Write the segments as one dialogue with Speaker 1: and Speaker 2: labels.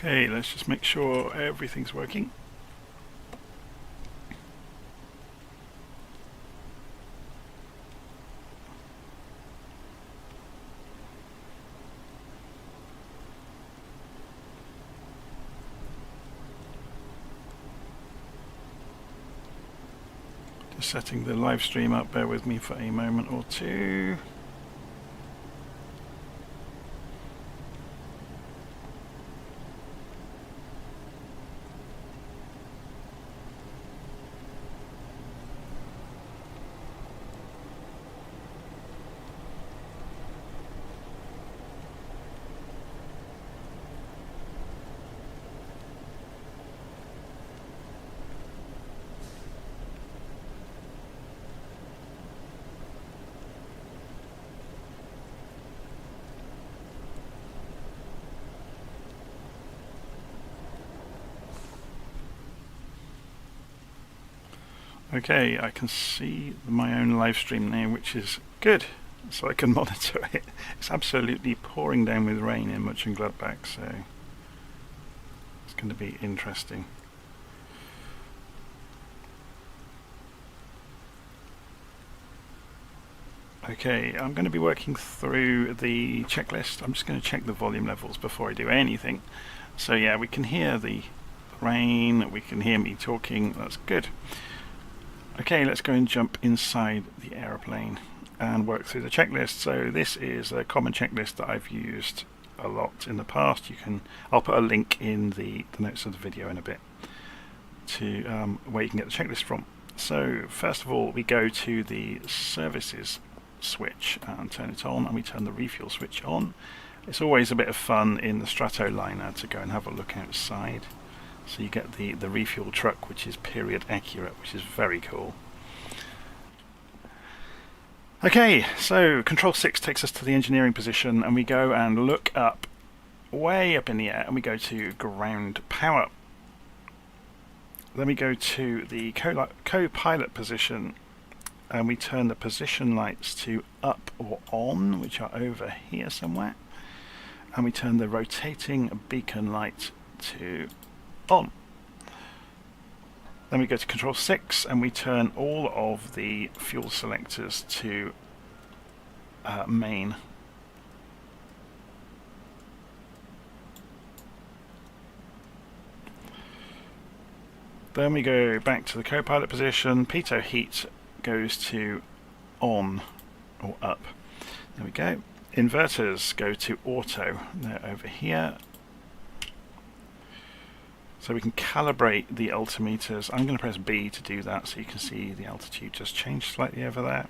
Speaker 1: Okay, let's just make sure everything's working. Just setting the live stream up, bear with me for a moment or two. Okay, I can see my own live stream now, which is good, so I can monitor it. It's absolutely pouring down with rain in Moenchengladbach, so it's going to be interesting. Okay, I'm going to be working through the checklist. I'm just going to check the volume levels before I do anything. So yeah, we can hear the rain, we can hear me talking, that's good. Okay, let's go and jump inside the aeroplane and work through the checklist. So this is a common checklist that I've used a lot in the past. I'll put a link in the notes of the video in a bit to where you can get the checklist from. So first of all, we go to the services switch and turn it on, and we turn the refuel switch on. It's always a bit of fun in the Stratoliner to go and have a look outside. So you get the refuel truck, which is period accurate, which is very cool. Okay, so Control 6 takes us to the engineering position, and we go and look up, way up in the air, and we go to ground power. Then we go to the co-pilot position, and we turn the position lights to up or on, which are over here somewhere. And we turn the rotating beacon light to on. Then we go to Control 6 and we turn all of the fuel selectors to main. Then we go back to the co-pilot position. Pitot heat goes to on or up. There we go. Inverters go to auto. They're over here. So we can calibrate the altimeters. I'm going to press B to do that, so you can see the altitude just changed slightly over there.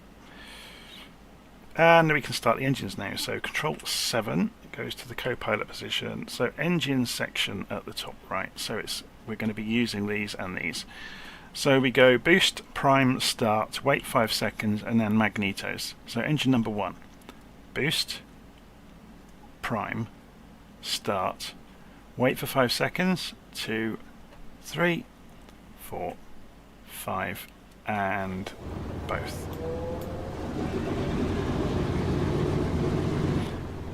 Speaker 1: And we can start the engines now. So Control 7 goes to the co-pilot position. So engine section at the top right. So we're going to be using these and these. So we go boost, prime, start, wait 5 seconds, and then magnetos. So engine number 1, boost, prime, start, wait for 5 seconds, 2, 3, 4, 5, and both.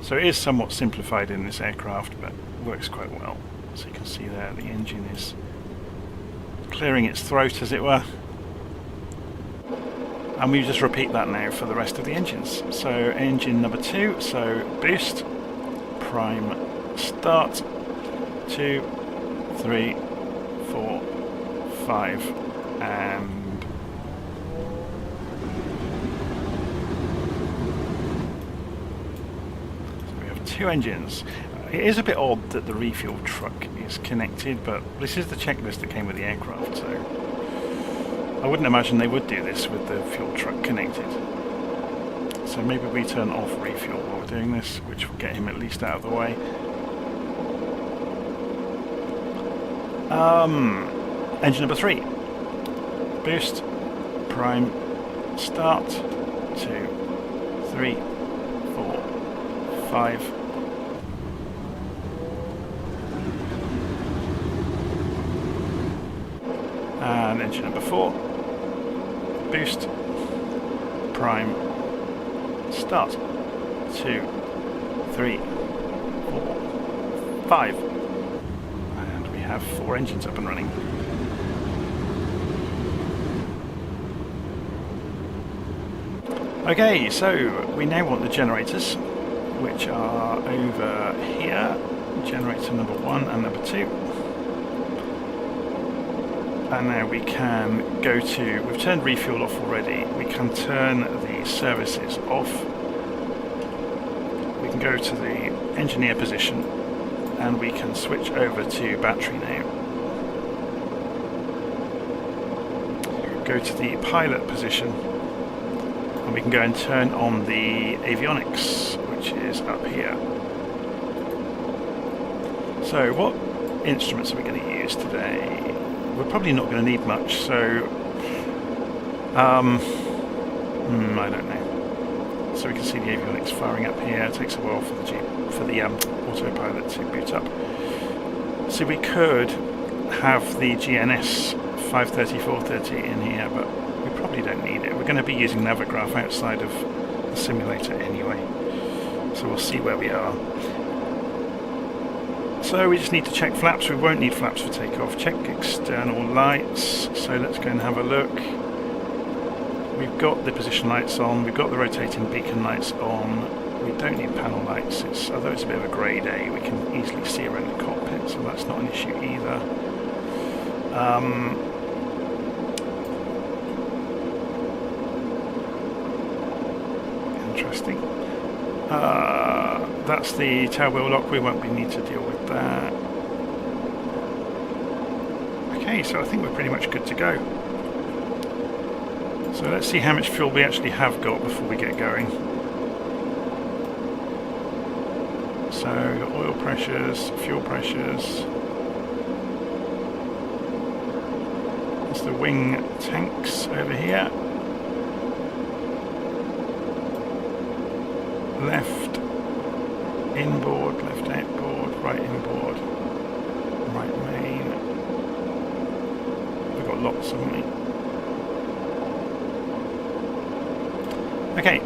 Speaker 1: So it is somewhat simplified in this aircraft, but works quite well. So you can see there the engine is clearing its throat, as it were. And we just repeat that now for the rest of the engines. So engine number 2, so boost, prime, start, 2, 3, 4, 5, and so we have 2 engines. It is a bit odd that the refuel truck is connected, but this is the checklist that came with the aircraft, so I wouldn't imagine they would do this with the fuel truck connected. So maybe we turn off refuel while we're doing this, which will get him at least out of the way. Engine number 3. Boost, prime, start, 2, 3, 4, 5. And engine number 4. Boost, prime, start, 2, 3, 4, 5. have 4 engines up and running. Okay, so we now want the generators, which are over here, generator number 1 and number 2. And now we can go to, we've turned refuel off already, we can turn the services off. We can go to the engineer position and we can switch over to battery now. Go to the pilot position and we can go and turn on the avionics, which is up here. So what instruments are we going to use today? We're probably not going to need much, so I don't know. So we can see the avionics firing up here. It takes a while for the autopilot to boot up. So we could have the GNS 530-430 in here, but we probably don't need it. We're going to be using Navigraph outside of the simulator anyway, so we'll see where we are. So we just need to check flaps. We won't need flaps for takeoff. Check external lights. So let's go and have a look. We've got the position lights on. We've got the rotating beacon lights on. We don't need panel lights. Although it's a bit of a grey day, we can easily see around the cockpit, so that's not an issue either. Interesting. That's the tail wheel lock. We won't need to deal with that. Okay, so I think we're pretty much good to go. So let's see how much fuel we actually have got before we get going. So we've got oil pressures, fuel pressures. There's the wing tanks over here. Left inboard, left outboard, right inboard, right main. We've got lots, haven't we? Okay.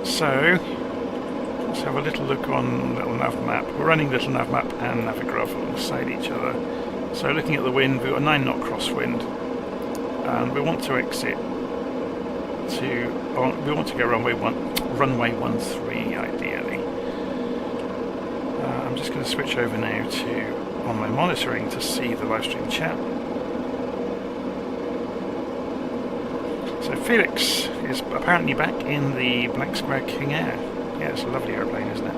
Speaker 1: So let's have a little look on LittleNavMap. We're running LittleNavMap and Navigraph alongside each other. So looking at the wind, we've got a 9 knot crosswind, and we want to exit. We want to go runway 13 ideally. I'm just going to switch over now to online monitoring to see the live stream chat. So Felix is apparently back in the Black Square King Air. Yeah, it's a lovely aeroplane, isn't it?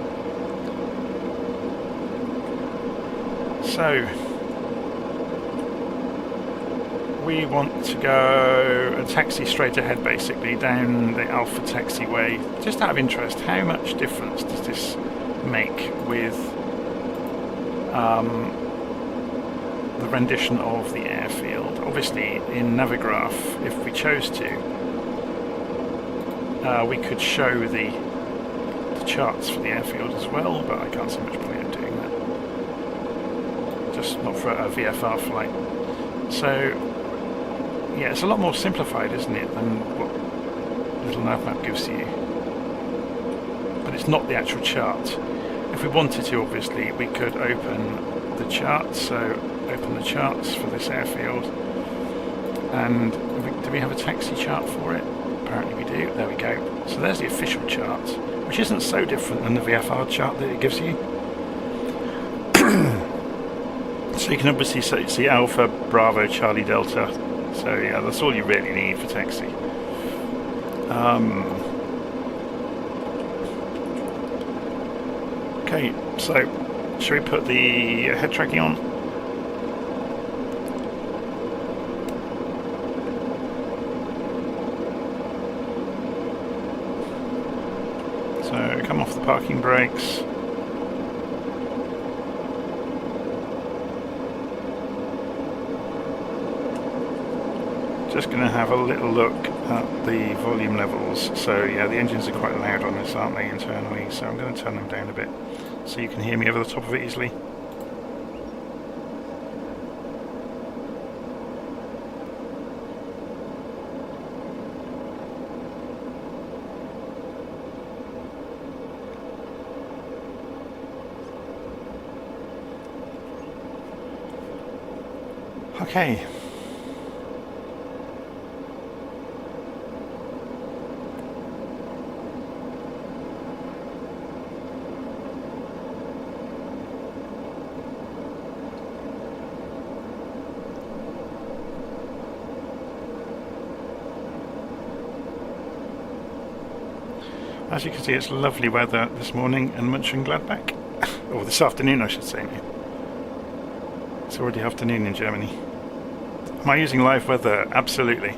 Speaker 1: So we want to go and taxi straight ahead, basically down the Alpha taxiway. Just out of interest, how much difference does this make with the rendition of the airfield? Obviously, in Navigraph, if we chose to, we could show the charts for the airfield as well, but I can't see much point in doing that. Just not for a VFR flight. So yeah, it's a lot more simplified, isn't it, than what LittleNavMap gives you. But it's not the actual chart. If we wanted to, obviously, we could open the charts. So open the charts for this airfield. And do we have a taxi chart for it? Apparently we do. There we go. So there's the official chart, which isn't so different than the VFR chart that it gives you. So you can obviously see Alpha, Bravo, Charlie, Delta. So yeah, that's all you really need for taxi. Okay, so should we put the head tracking on? So come off the parking brakes. Just going to have a little look at the volume levels. So yeah, the engines are quite loud on this, aren't they, internally? So I'm going to turn them down a bit so you can hear me over the top of it easily. Okay. As you can see, it's lovely weather this morning in Moenchengladbach. Or this afternoon, I should say now. It's already afternoon in Germany. Am I using live weather? Absolutely.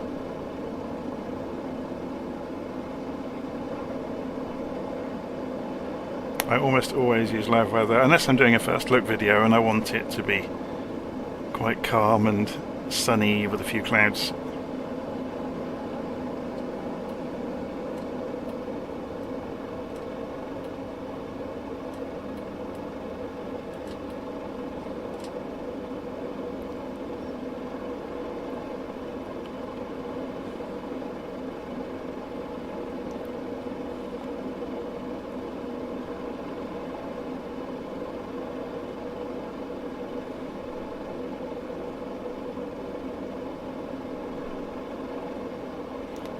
Speaker 1: I almost always use live weather, unless I'm doing a first look video and I want it to be quite calm and sunny with a few clouds.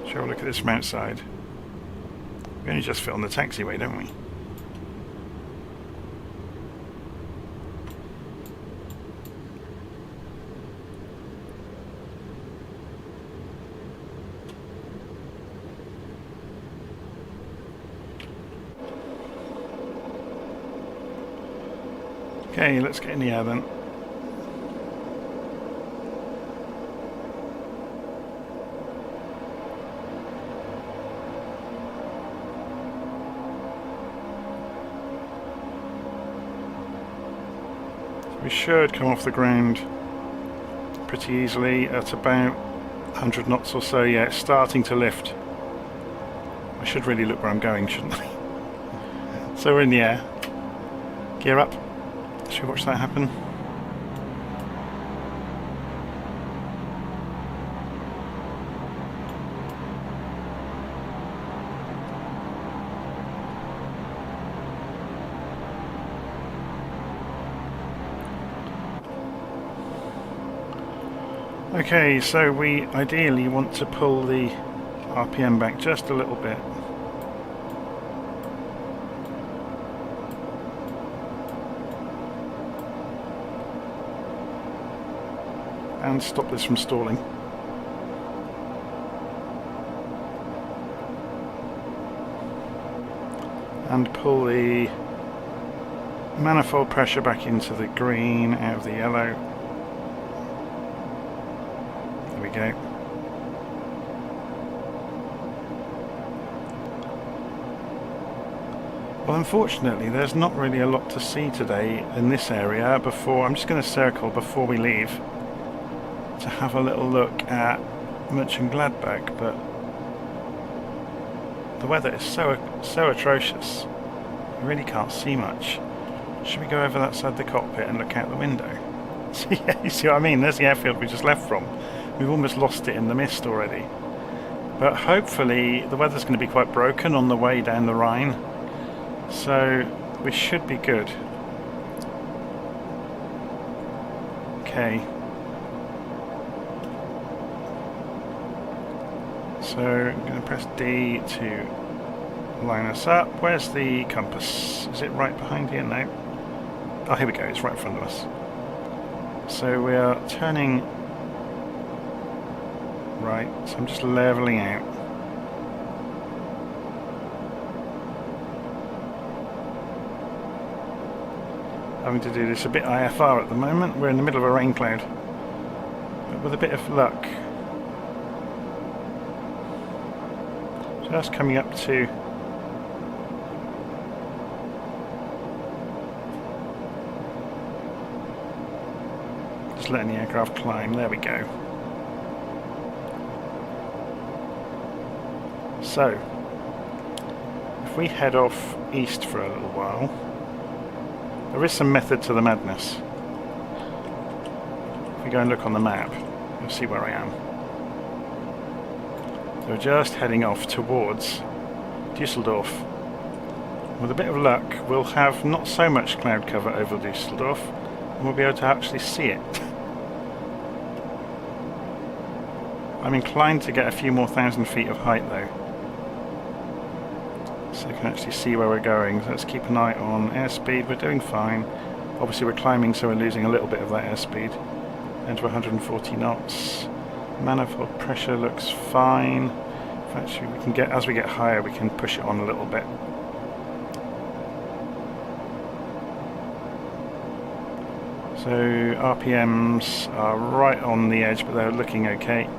Speaker 1: Shall we look at this from outside? We only just filmed the taxiway, don't we? Okay, let's get in the air then. We should come off the ground pretty easily at about 100 knots or so. Yeah, it's starting to lift. I should really look where I'm going, shouldn't I? So we're in the air. Gear up. Should we watch that happen? Okay, so we ideally want to pull the RPM back just a little bit. And stop this from stalling. And pull the manifold pressure back into the green, out of the yellow. There we go. Well, unfortunately, there's not really a lot to see today in this area before. I'm just going to circle before we leave to have a little look at Moenchengladbach, but the weather is so atrocious. You really can't see much. Should we go over that side of the cockpit and look out the window? So, yeah, you see what I mean? There's the airfield we just left from. We've almost lost it in the mist already. But hopefully the weather's going to be quite broken on the way down the Rhine, so we should be good. Okay. So I'm going to press D to line us up. Where's the compass? Is it right behind here? No. Oh, here we go. It's right in front of us. So we are turning right. So I'm just leveling out. Having to do this a bit IFR at the moment. We're in the middle of a rain cloud. But with a bit of luck, just coming up to just letting the aircraft climb. There we go. So if we head off east for a little while, there is some method to the madness. If we go and look on the map, you'll see where I am. We're just heading off towards Düsseldorf. With a bit of luck, we'll have not so much cloud cover over Düsseldorf, and we'll be able to actually see it. I'm inclined to get a few more 1,000 feet of height though, so I can actually see where we're going. So let's keep an eye on airspeed. We're doing fine. Obviously we're climbing, so we're losing a little bit of that airspeed. Into 140 knots. Manifold pressure looks fine. Actually, we can get, as we get higher, we can push it on a little bit. So RPMs are right on the edge, but they're looking okay.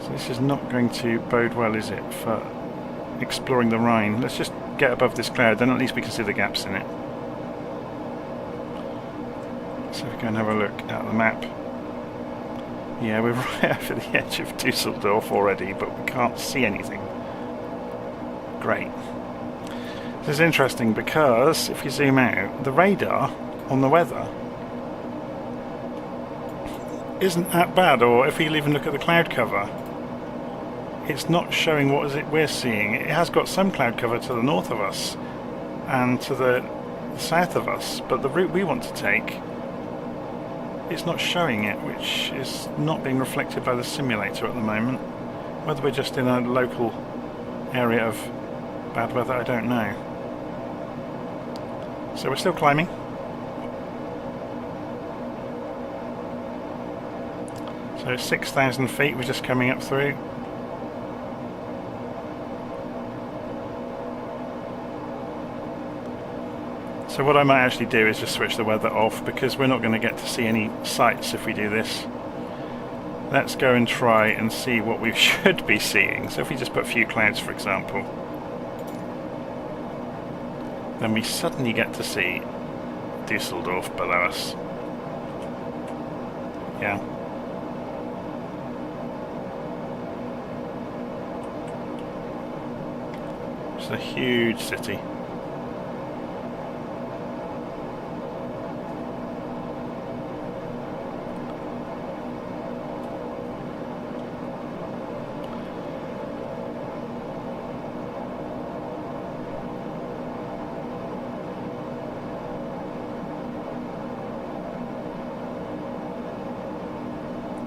Speaker 1: So this is not going to bode well, is it, for exploring the Rhine? Let's just get above this cloud, then at least we can see the gaps in it. So we go and have a look at the map. Yeah, we're right over the edge of Dusseldorf already, but we can't see anything. Great. This is interesting because if you zoom out, the radar on the weather isn't that bad, or if we even look at the cloud cover, it's not showing what is it we're seeing. It has got some cloud cover to the north of us and to the south of us, but the route we want to take, it's not showing it, which is not being reflected by the simulator at the moment. Whether we're just in a local area of bad weather, I don't know. So we're still climbing. So 6,000 feet we're just coming up through. So what I might actually do is just switch the weather off, because we're not going to get to see any sights if we do this. Let's go and try and see what we should be seeing. So if we just put a few clouds, for example, then we suddenly get to see Dusseldorf below us. Yeah. It's a huge city.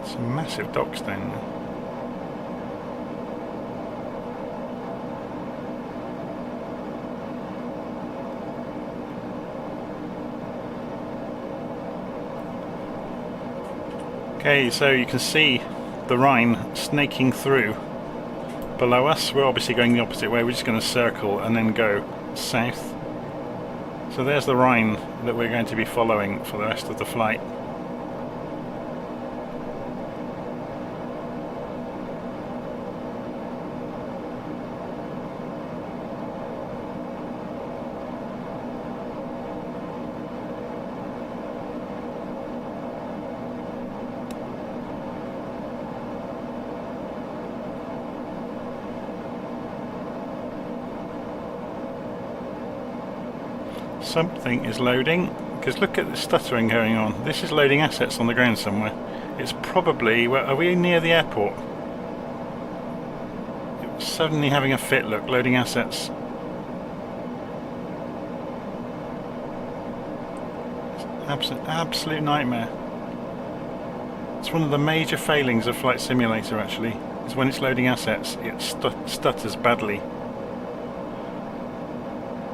Speaker 1: Some massive docks down there. Okay, so you can see the Rhine snaking through below us. We're obviously going the opposite way. We're just going to circle and then go south. So there's the Rhine that we're going to be following for the rest of the flight. Something is loading, because look at the stuttering going on. This is loading assets on the ground somewhere. It's probably, well, are we near the airport? It's suddenly having a fit, look, loading assets. It's absolute nightmare. It's one of the major failings of Flight Simulator actually, is when it's loading assets, it stutters badly.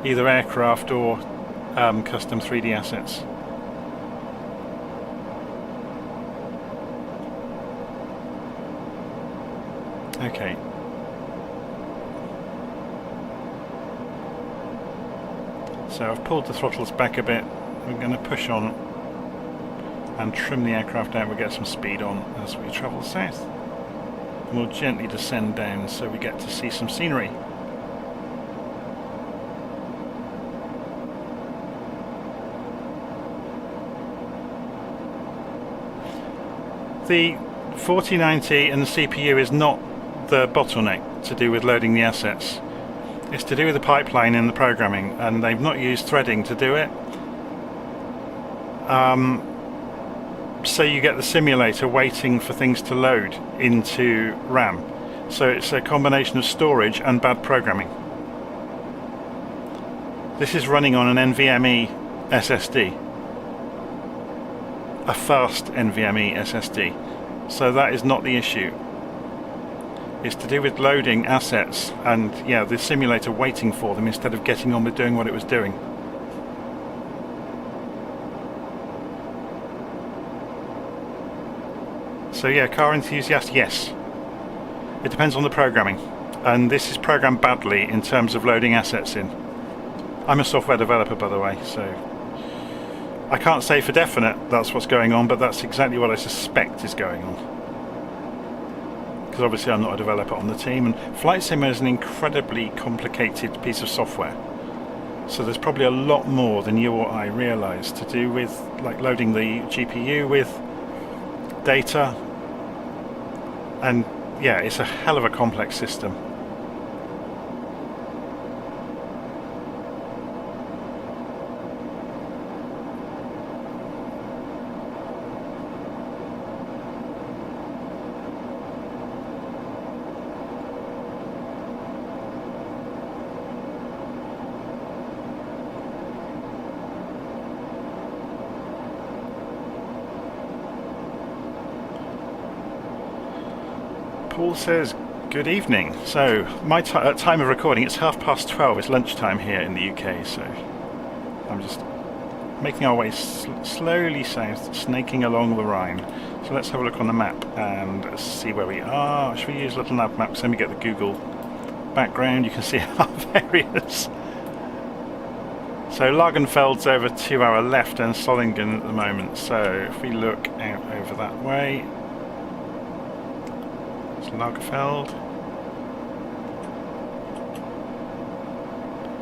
Speaker 1: Either aircraft or custom 3D assets. Okay. So I've pulled the throttles back a bit. We're going to push on and trim the aircraft out. We'll get some speed on as we travel south. And we'll gently descend down so we get to see some scenery. The 4090 and the CPU is not the bottleneck to do with loading the assets. It's to do with the pipeline in the programming, and they've not used threading to do it. So you get the simulator waiting for things to load into RAM. So it's a combination of storage and bad programming. This is running on an NVMe SSD. a fast NVMe SSD. So that is not the issue. It's to do with loading assets and, yeah, the simulator waiting for them instead of getting on with doing what it was doing. So yeah, car enthusiast, yes. It depends on the programming. And this is programmed badly in terms of loading assets in. I'm a software developer, by the way, so I can't say for definite that's what's going on, but that's exactly what I suspect is going on. Because obviously I'm not a developer on the team, and Flight Sim is an incredibly complicated piece of software. So there's probably a lot more than you or I realise to do with like loading the GPU with data. And yeah, it's a hell of a complex system. Paul says, good evening. So, my time of recording, it's 12:30, it's lunchtime here in the UK, so I'm just making our way slowly south, snaking along the Rhine. So let's have a look on the map and see where we are. Should we use LittleNavMap? So let me get the Google background, you can see our areas. So Lagenfeld's over to our left and Solingen at the moment, so if we look out over that way, Lagerfeld.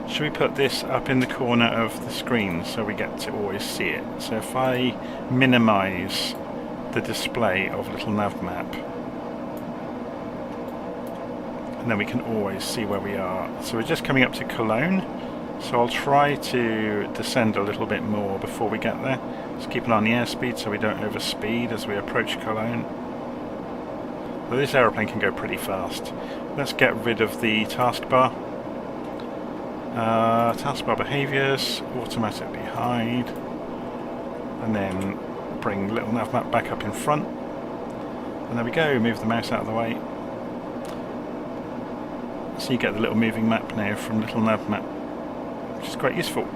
Speaker 1: Should we put this up in the corner of the screen so we get to always see it? So if I minimize the display of LittleNavMap, and then we can always see where we are. So we're just coming up to Cologne, so I'll try to descend a little bit more before we get there. Just keep an eye on the airspeed so we don't overspeed as we approach Cologne. But this aeroplane can go pretty fast. Let's get rid of the taskbar. Taskbar behaviours, automatically hide, and then bring LittleNavMap back up in front. And there we go, move the mouse out of the way. So you get the little moving map now from LittleNavMap, which is quite useful.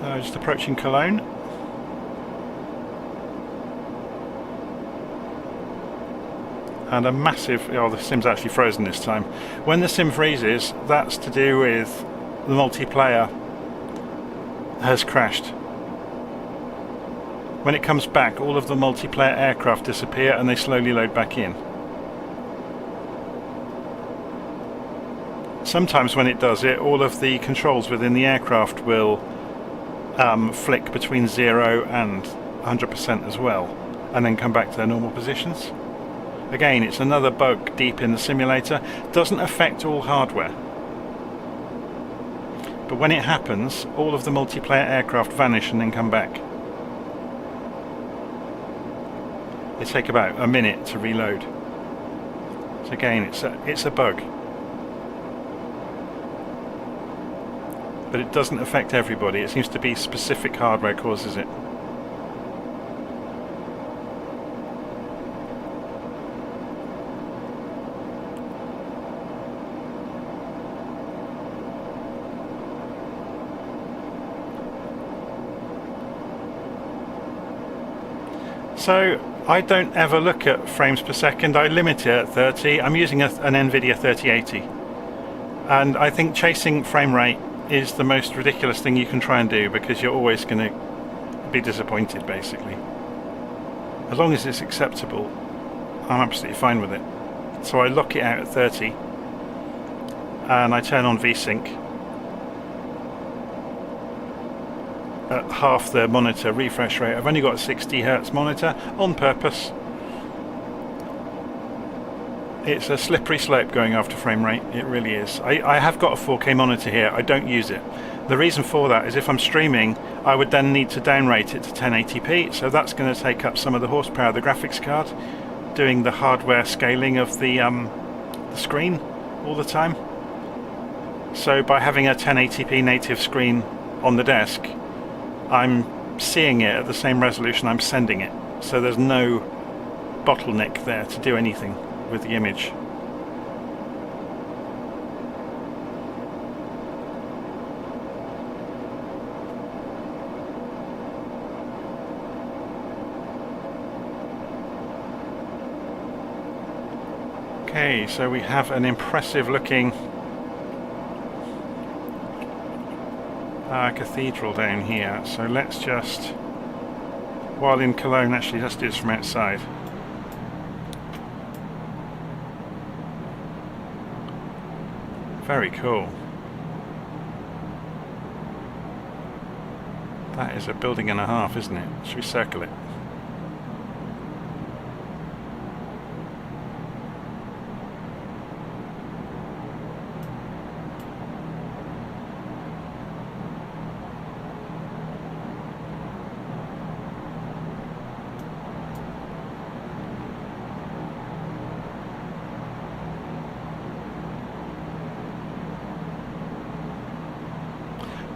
Speaker 1: So just approaching Cologne. And a massive, oh, the sim's actually frozen this time. When the sim freezes, that's to do with the multiplayer has crashed. When it comes back, all of the multiplayer aircraft disappear and they slowly load back in. Sometimes when it does it, all of the controls within the aircraft will flick between 0 and 100% as well, and then come back to their normal positions. Again, it's another bug deep in the simulator. Doesn't affect all hardware, but when it happens, all of the multiplayer aircraft vanish and then come back. They take about a minute to reload. So again, it's a bug. But it doesn't affect everybody. It seems to be specific hardware causes it. So I don't ever look at frames per second. I limit it at 30. I'm using an NVIDIA 3080. And I think chasing frame rate is the most ridiculous thing you can try and do, because you're always going to be disappointed basically. As long as it's acceptable, I'm absolutely fine with it. So I lock it out at 30 and I turn on VSync at half the monitor refresh rate. I've only got a 60 Hz monitor on purpose. It's a slippery slope going after frame rate, it really is. I have got a 4K monitor here, I don't use it. The reason for that is if I'm streaming, I would then need to downrate it to 1080p, so that's going to take up some of the horsepower of the graphics card, doing the hardware scaling of the the screen all the time. So by having a 1080p native screen on the desk, I'm seeing it at the same resolution I'm sending it. So there's no bottleneck there to do anything with the image. Okay, so we have an impressive looking cathedral down here. So let's just, while in Cologne, actually let's do this from outside. Very cool. That is a building and a half, isn't it? Should we circle it?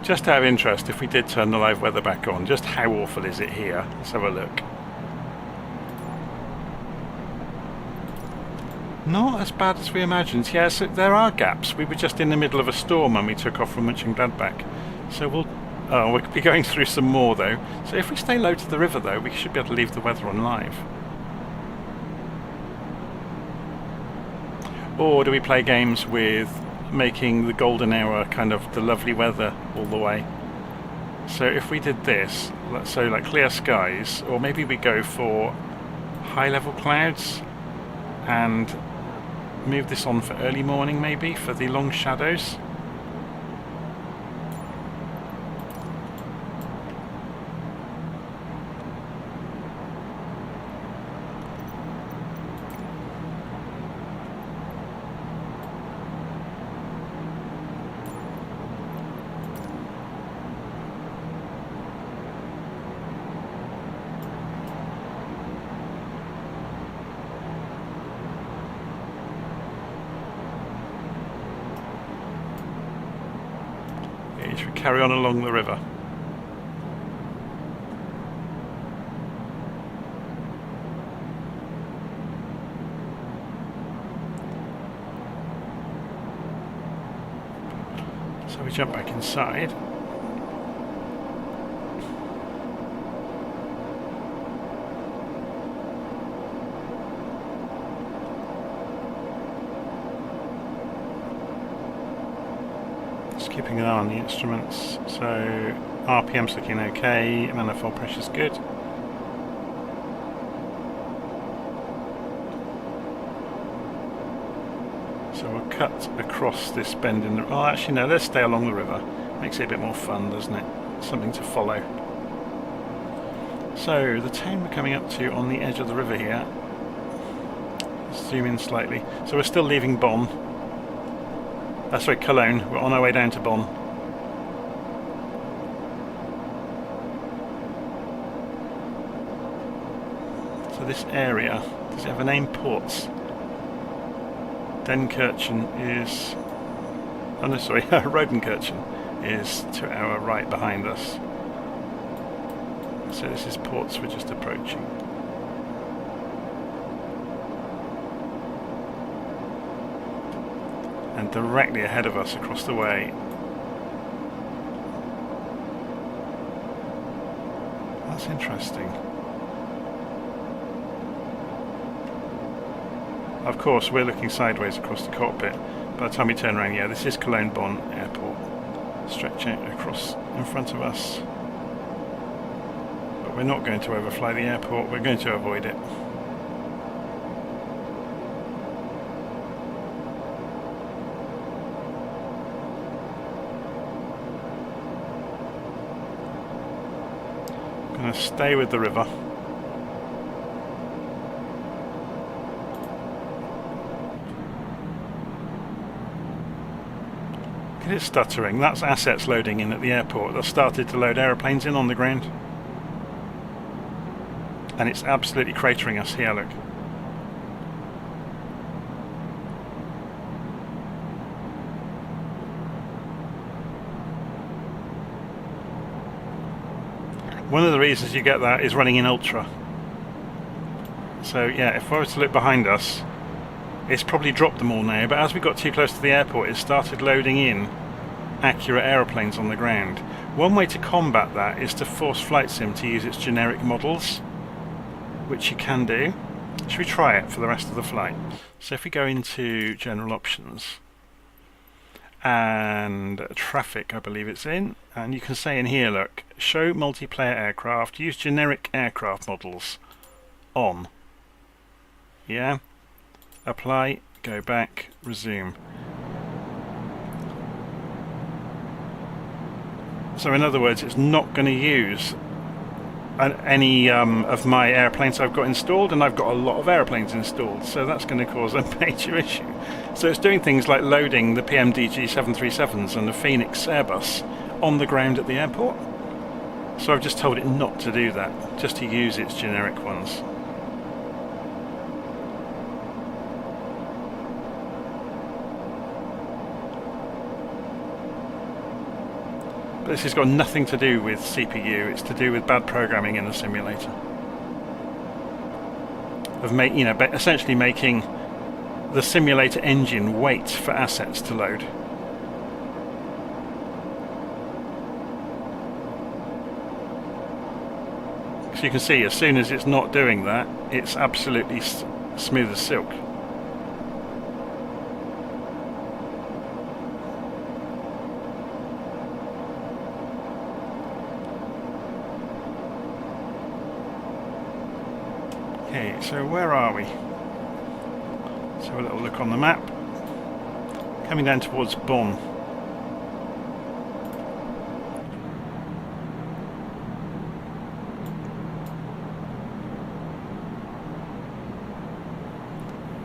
Speaker 1: Just out of interest, if we did turn the live weather back on, just how awful is it here? Let's have a look. Not as bad as we imagined. Yeah, so there are gaps. We were just in the middle of a storm when we took off from Moenchengladbach. So we'll be going through some more though. So if we stay low to the river though, we should be able to leave the weather on live. Or do we play games with making the golden hour kind of the lovely weather all the way? So if we did this, let's say like clear skies, or maybe we go for high level clouds and move this on for early morning, maybe for the long shadows. Should we carry on along the river? So we jump back inside. Keeping an eye on the instruments, so RPM's looking okay, manifold pressure's good. So we'll cut across this bend in the... Oh, actually no, let's stay along the river. Makes it a bit more fun, doesn't it? Something to follow. So the town we're coming up to on the edge of the river here. Let's zoom in slightly. So we're still leaving Bonn. Sorry, Cologne. We're on our way down to Bonn. So this area, does it have a name? Ports. Denkirchen is... Oh no, sorry, Rodenkirchen is to our right behind us. So this is Ports we're just approaching. And directly ahead of us across the way, that's interesting. Of course we're looking sideways across the cockpit. By the time we turn around, yeah, this is Cologne Bonn Airport. Stretch out across in front of us. But we're not going to overfly the airport, we're going to avoid it. Going to stay with the river. Look at it stuttering. That's assets loading in at the airport. They've started to load aeroplanes in on the ground. And it's absolutely cratering us here, look. One of the reasons you get that is running in Ultra. So yeah, if I was to look behind us, it's probably dropped them all now, but as we got too close to the airport, it started loading in accurate aeroplanes on the ground. One way to combat that is to force Flight Sim to use its generic models, which you can do. Should we try it for the rest of the flight? So if we go into General Options, and Traffic, I believe it's in, and you can say in here, look, show multiplayer aircraft, use generic aircraft models, on. Yeah? Apply, go back, resume. So in other words, it's not going to use any of my airplanes I've got installed, and I've got a lot of airplanes installed, so that's going to cause a major issue. So it's doing things like loading the PMDG 737s and the Phoenix Airbus on the ground at the airport. So I've just told it not to do that, just to use its generic ones. This has got nothing to do with CPU, it's to do with bad programming in the simulator. Of essentially making the simulator engine wait for assets to load. So you can see, as soon as it's not doing that, it's absolutely smooth as silk. Okay, so where are we? Let's have a little look on the map. Coming down towards Bonn.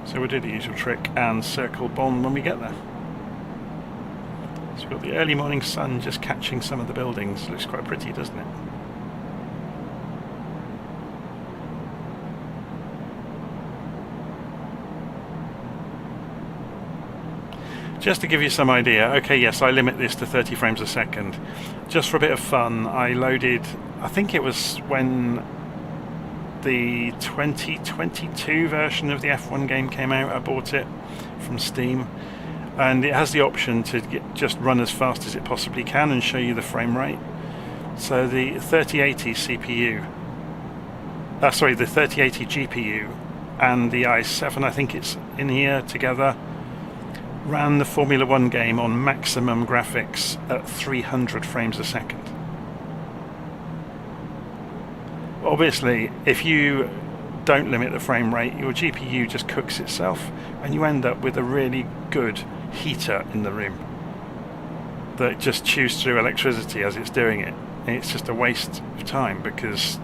Speaker 1: So we'll do the usual trick and circle Bonn when we get there. So we've got the early morning sun just catching some of the buildings. Looks quite pretty, doesn't it? Just to give you some idea, okay, yes, I limit this to 30 frames a second. Just for a bit of fun, I loaded, I think it was when the 2022 version of the F1 game came out, I bought it from Steam. And it has the option to just run as fast as it possibly can and show you the frame rate. So the 3080 CPU, the 3080 GPU and the i7, I think it's in here together, ran the Formula 1 game on maximum graphics at 300 frames a second. Obviously, if you don't limit the frame rate, your GPU just cooks itself and you end up with a really good heater in the room that just chews through electricity as it's doing it. And it's just a waste of time, because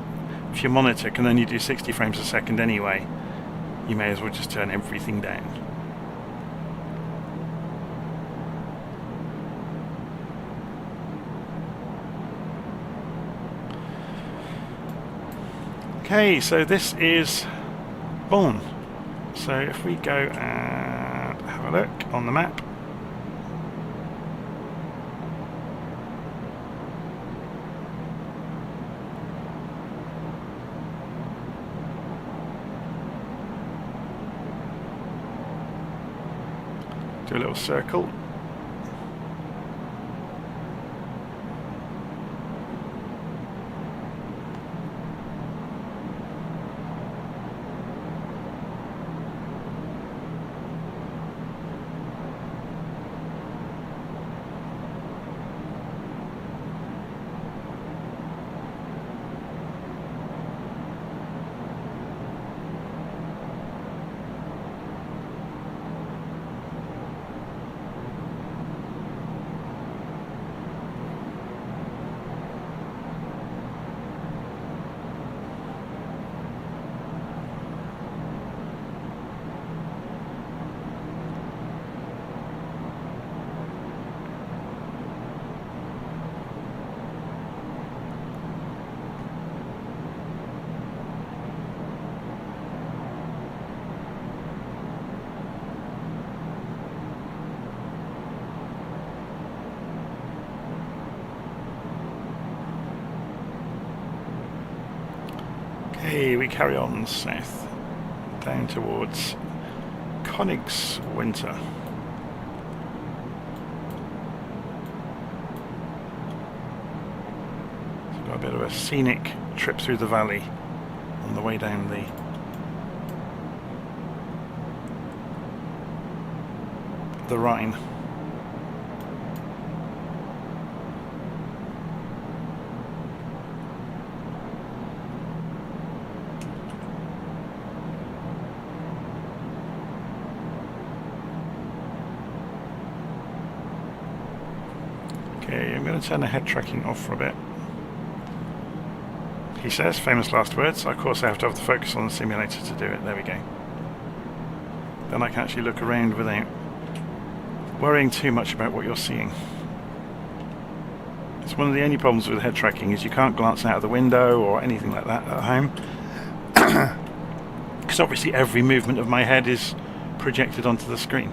Speaker 1: if your monitor can only do 60 frames a second anyway, you may as well just turn everything down. Okay, so this is Bonn. So if we go and have a look on the map, do a little circle. Okay, we carry on south, down towards Königswinter. So we've got a bit of a scenic trip through the valley on the way down the Rhine. Okay, I'm going to turn the head tracking off for a bit. He says, famous last words. Of course I have to have the focus on the simulator to do it. There we go. Then I can actually look around without worrying too much about what you're seeing. It's one of the only problems with head tracking is you can't glance out of the window or anything like that at home. Because obviously every movement of my head is projected onto the screen.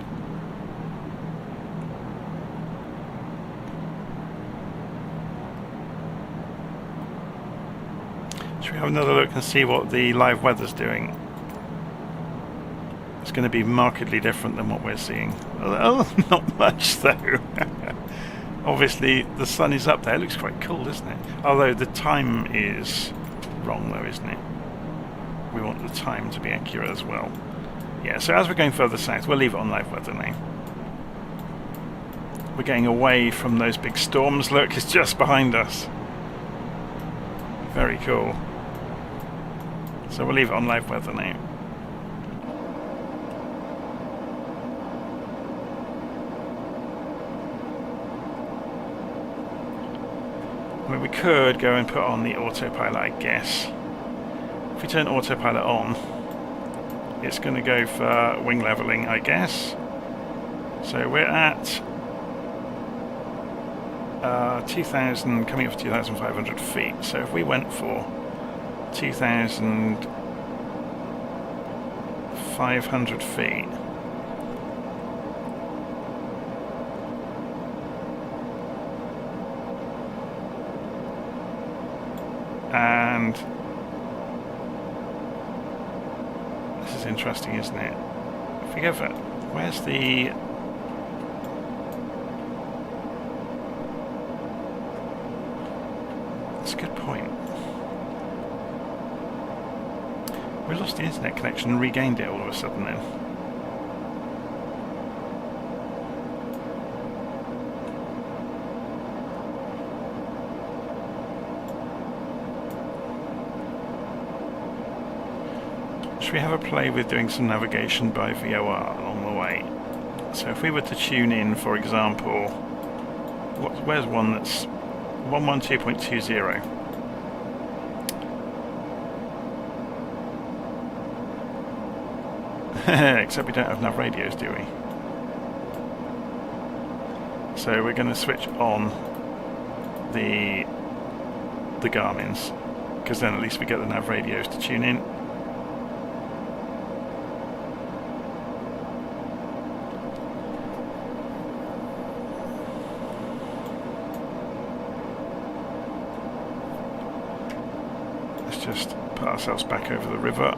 Speaker 1: Should we have another look and see what the live weather's doing? It's going to be markedly different than what we're seeing. Oh, not much though. Obviously the sun is up there. It looks quite cool, doesn't it? Although the time is wrong though, isn't it? We want the time to be accurate as well. Yeah, so as we're going further south, we'll leave it on live weather now. We're getting away from those big storms. Look, it's just behind us. Very cool. So we'll leave it on live weather now. I mean, we could go and put on the autopilot, I guess. If we turn autopilot on, it's going to go for wing leveling, I guess. So we're at 2,000, coming up to 2,500 feet. So if we went for 2,500 feet, and this is interesting, isn't it? If we go for, where's the, that's a good point. We lost the internet connection and regained it all of a sudden then. Should we have a play with doing some navigation by VOR along the way? So if we were to tune in, for example, where's one that's 112.20? Except we don't have nav radios, do we? So we're going to switch on the Garmin's, because then at least we get the nav radios to tune in. Just put ourselves back over the river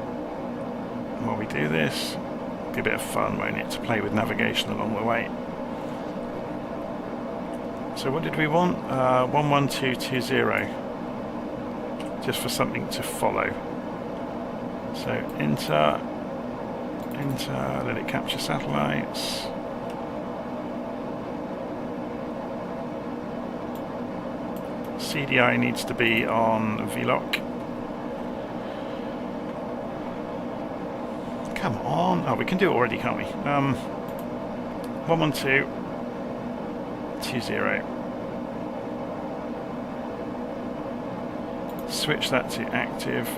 Speaker 1: while we do this. It'll be a bit of fun, won't it, to play with navigation along the way. So what did we want? 11220, just for something to follow. So enter, let it capture satellites. CDI needs to be on VLOC. Come on. Oh, we can do it already, can't we? 11220. Switch that to active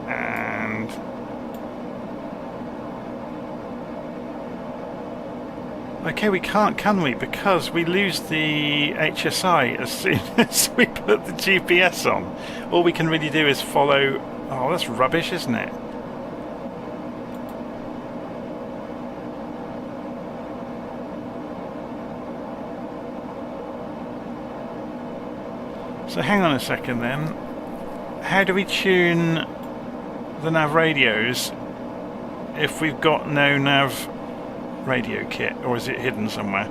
Speaker 1: and okay, we can't, can we? Because we lose the HSI as soon as we put the GPS on. All we can really do is follow. Oh, that's rubbish, isn't it? So hang on a second then. How do we tune the nav radios if we've got no nav radio kit, or is it hidden somewhere?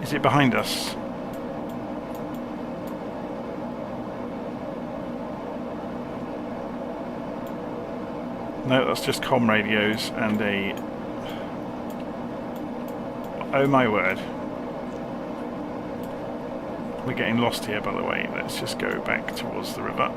Speaker 1: Is it behind us? No, that's just comm radios and a... Oh my word. We're getting lost here, by the way. Let's just go back towards the river.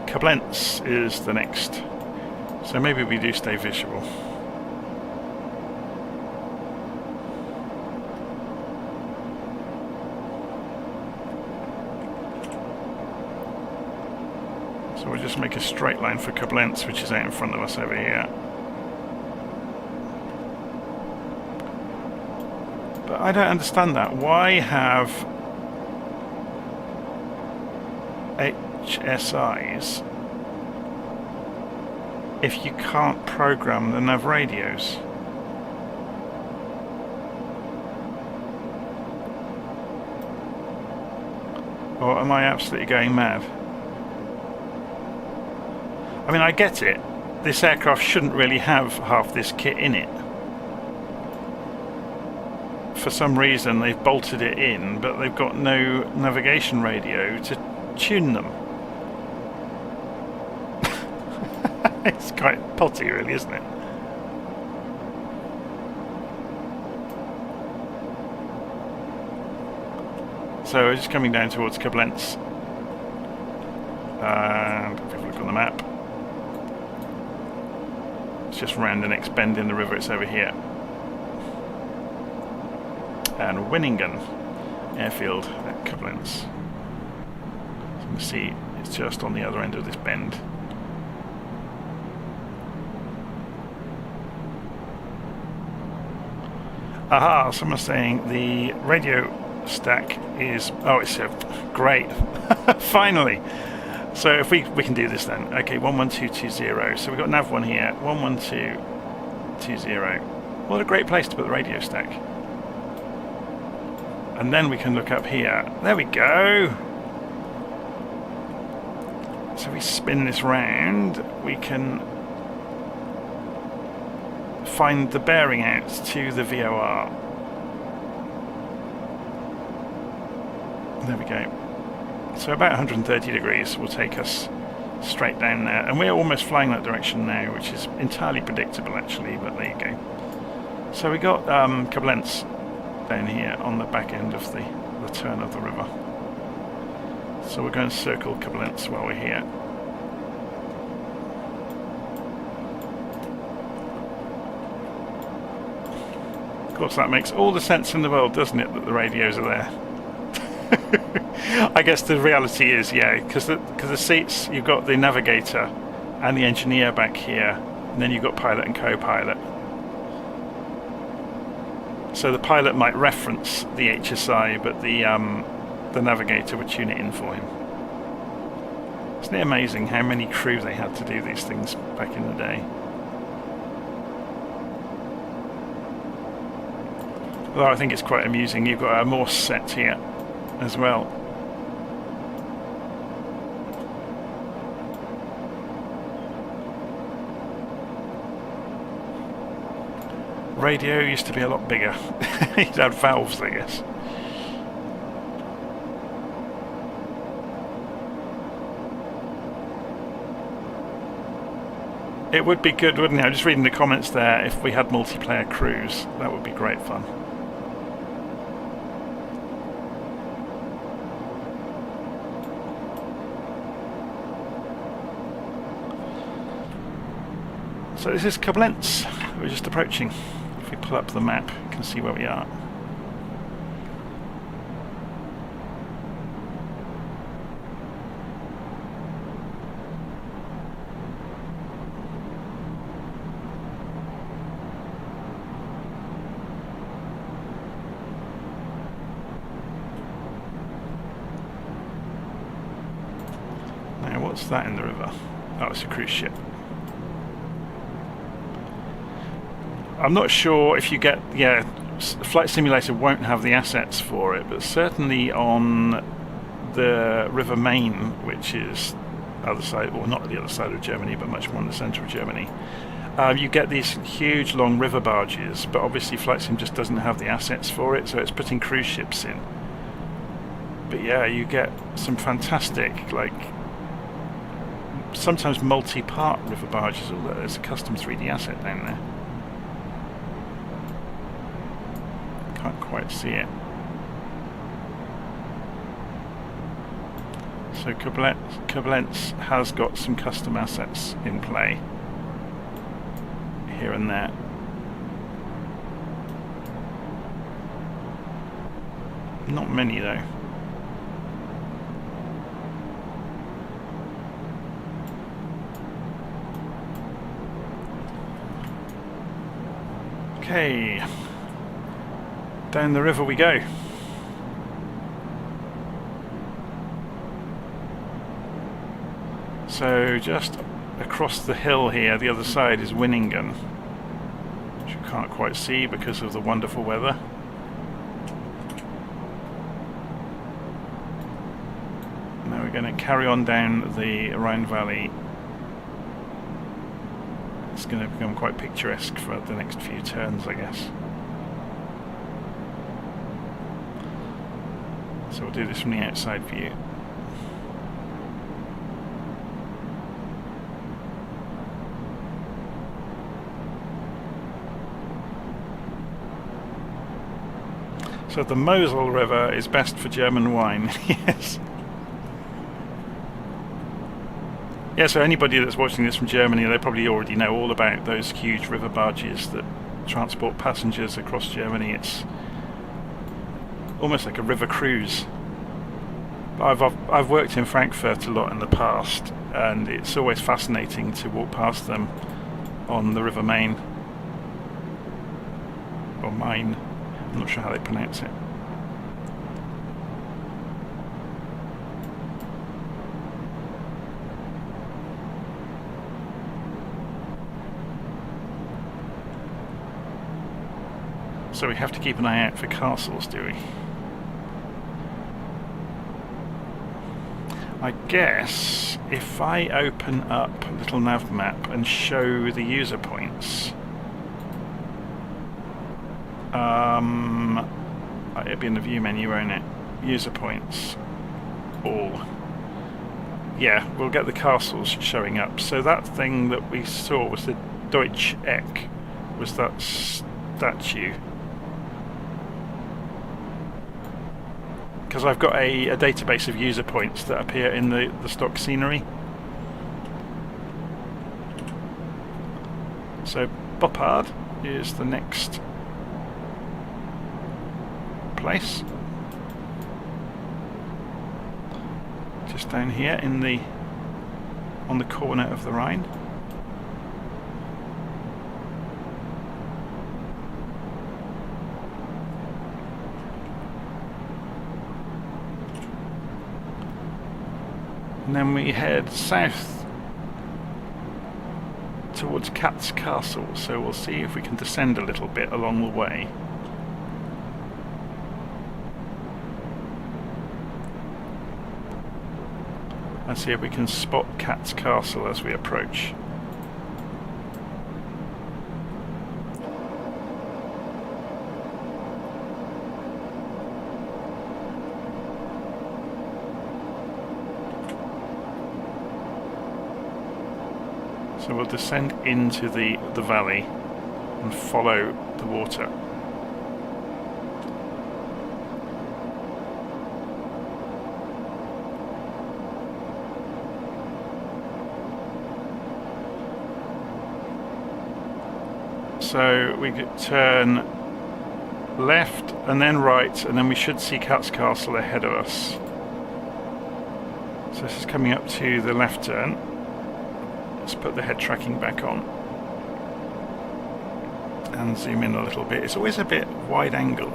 Speaker 1: Koblenz is the next. So maybe we do stay visual. So we'll just make a straight line for Koblenz, which is out in front of us over here. But I don't understand that. Why have HSIs if you can't program the nav radios? Or am I absolutely going mad? I mean, I get it. This aircraft shouldn't really have half this kit in it. For some reason they've bolted it in, but they've got no navigation radio to tune them. It's quite potty, really, isn't it? So we're just coming down towards Koblenz. And if we look on the map, it's just round the next bend in the river. It's over here. And Winningen airfield at Koblenz. So you can see it's just on the other end of this bend. Aha, someone's saying the radio stack is... Oh, it's great. Finally. So if we can do this then. Okay, 11220. So we've got nav 1 here. 11220. What a great place to put the radio stack. And then we can look up here. There we go. So if we spin this round, we can find the bearing out to the VOR. There we go. So about 130 degrees will take us straight down there. And we're almost flying that direction now, which is entirely predictable actually, but there you go. So we got Koblenz down here on the back end of the turn of the river. So we're going to circle Koblenz while we're here. Of course that makes all the sense in the world, doesn't it, that the radios are there? I guess the reality is, yeah, because the seats, you've got the navigator and the engineer back here, and then you've got pilot and co-pilot. So the pilot might reference the HSI, but the navigator would tune it in for him. Isn't it amazing how many crew they had to do these things back in the day? Although I think it's quite amusing, you've got a Morse set here as well. Radio used to be a lot bigger. It had valves, I guess. It would be good, wouldn't it? I'm just reading the comments there. If we had multiplayer crews, that would be great fun. So this is Koblenz. We're just approaching. If we pull up the map, you can see where we are. Now what's that in the river? Oh, it's a cruise ship. I'm not sure if you get, yeah, Flight Simulator won't have the assets for it, but certainly on the River Main, which is other side, or not the other side of Germany, but much more in the centre of Germany, you get these huge long river barges, but obviously Flight Sim just doesn't have the assets for it, so it's putting cruise ships in. But yeah, you get some fantastic, like, sometimes multi-part river barges. Oh, there's a custom 3D asset down there. Can't quite see it. So Koblenz has got some custom assets in play here and there. Not many though. Okay, down the river we go. So just across the hill here, the other side is Winningen, which you can't quite see because of the wonderful weather. Now we're going to carry on down the Rhine Valley. It's going to become quite picturesque for the next few turns, I guess. So we'll do this from the outside view. So the Mosel River is best for German wine. Yes. Yeah, so anybody that's watching this from Germany, they probably already know all about those huge river barges that transport passengers across Germany. It's almost like a river cruise. I've worked in Frankfurt a lot in the past, and it's always fascinating to walk past them on the River Main, or Main. I'm not sure how they pronounce it. So we have to keep an eye out for castles, do we? I guess if I open up LittleNavMap and show the user points, it'll be in the view menu, won't it? User points, all. Yeah, we'll get the castles showing up. So that thing that we saw was the Deutsche Eck, was that statue. Because I've got a database of user points that appear in the stock scenery. So Boppard is the next place. Just down here in on the corner of the Rhine. And then we head south towards Katz Castle, so we'll see if we can descend a little bit along the way. And see if we can spot Katz Castle as we approach. So we'll descend into the valley and follow the water. So we could turn left and then right, and then we should see Katz Castle ahead of us. So this is coming up to the left turn. Let's put the head tracking back on and zoom in a little bit. It's always a bit wide angle.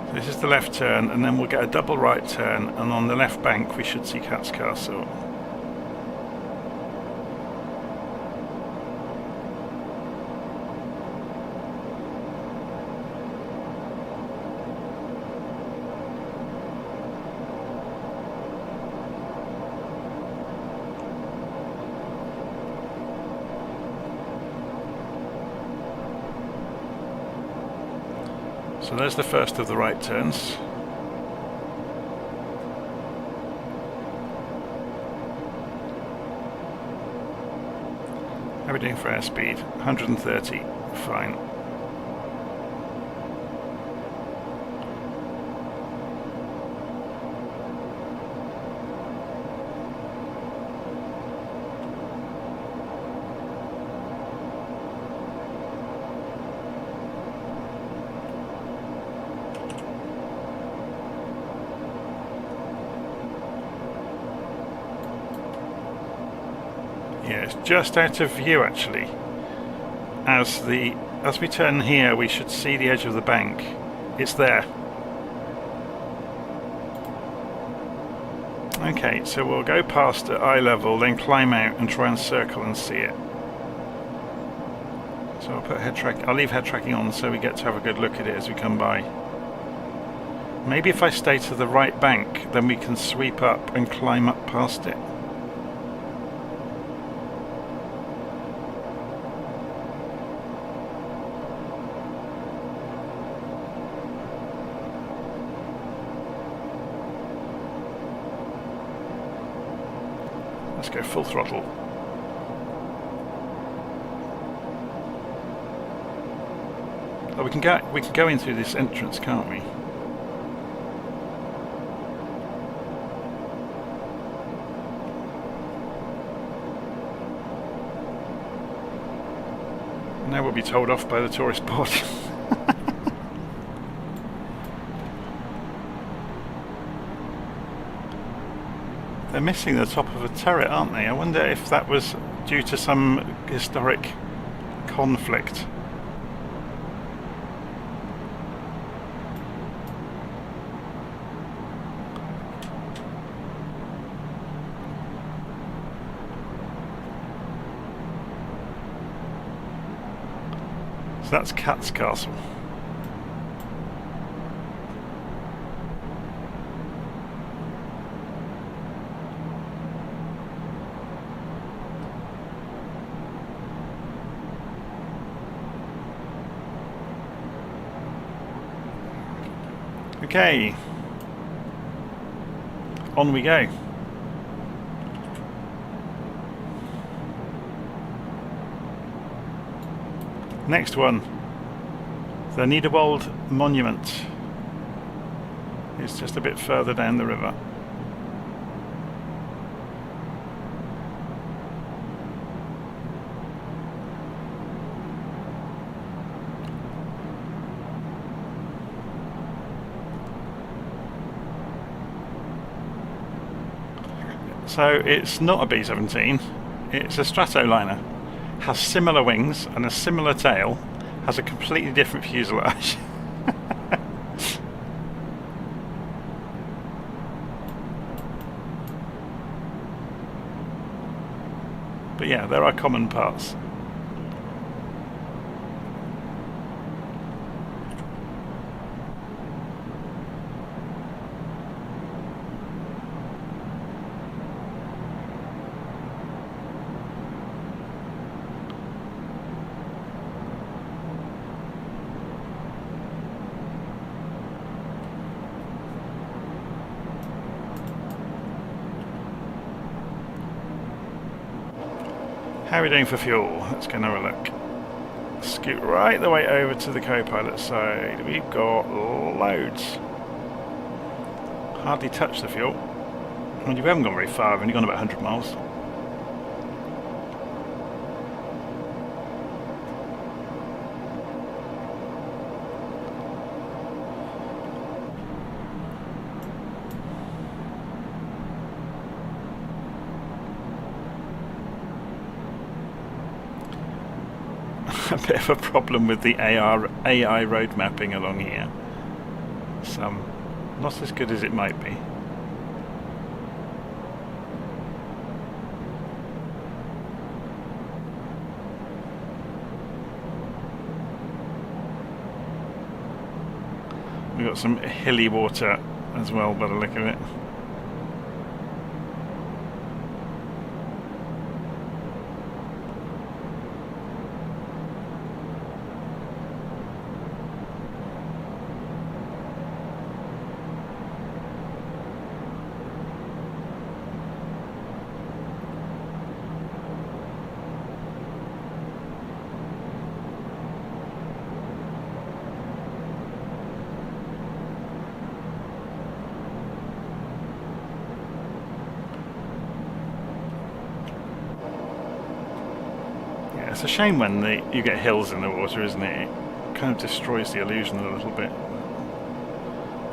Speaker 1: So this is the left turn, and then we'll get a double right turn, and on the left bank we should see Katz Castle. So there's the first of the right turns. How are we doing for airspeed? 130, fine. Yeah, it's just out of view actually. As we turn here, we should see the edge of the bank. It's there. Okay, so we'll go past at eye level, then climb out and try and circle and see it. So I'll leave head tracking on so we get to have a good look at it as we come by. Maybe if I stay to the right bank, then we can sweep up and climb up past it. Let's go full throttle. Oh, we can go in through this entrance, can't we? Now we'll be told off by the tourist board. They're missing the top of a turret, aren't they? I wonder if that was due to some historic conflict. So that's Cat's Castle. Okay, on we go. Next one, the Niederwald Monument. It's just a bit further down the river. So it's not a B-17, it's a Stratoliner. Has similar wings and a similar tail, has a completely different fuselage. But yeah, there are common parts. How are we doing for fuel? Let's go and have a look. Scoot right the way over to the co-pilot side. We've got loads. Hardly touched the fuel. I mean, we haven't gone very far, we've only gone about 100 miles. A bit of a problem with the AI road mapping along here. Some not as good as it might be. We've got some hilly water as well by the look of it. Yeah, it's a shame when you get hills in the water, isn't it? It kind of destroys the illusion a little bit.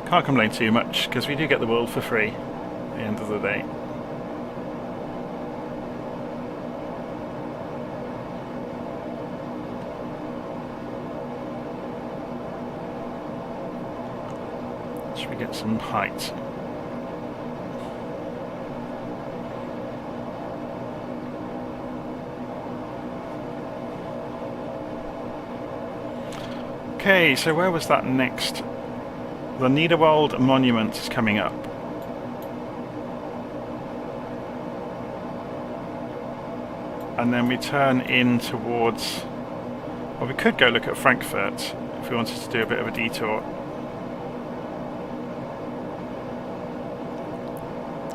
Speaker 1: Can't complain too much, because we do get the world for free at the end of the day. Should we get some height? Okay, so where was that next? The Niederwald Monument is coming up. And then we turn in towards... Well, we could go look at Frankfurt if we wanted to do a bit of a detour.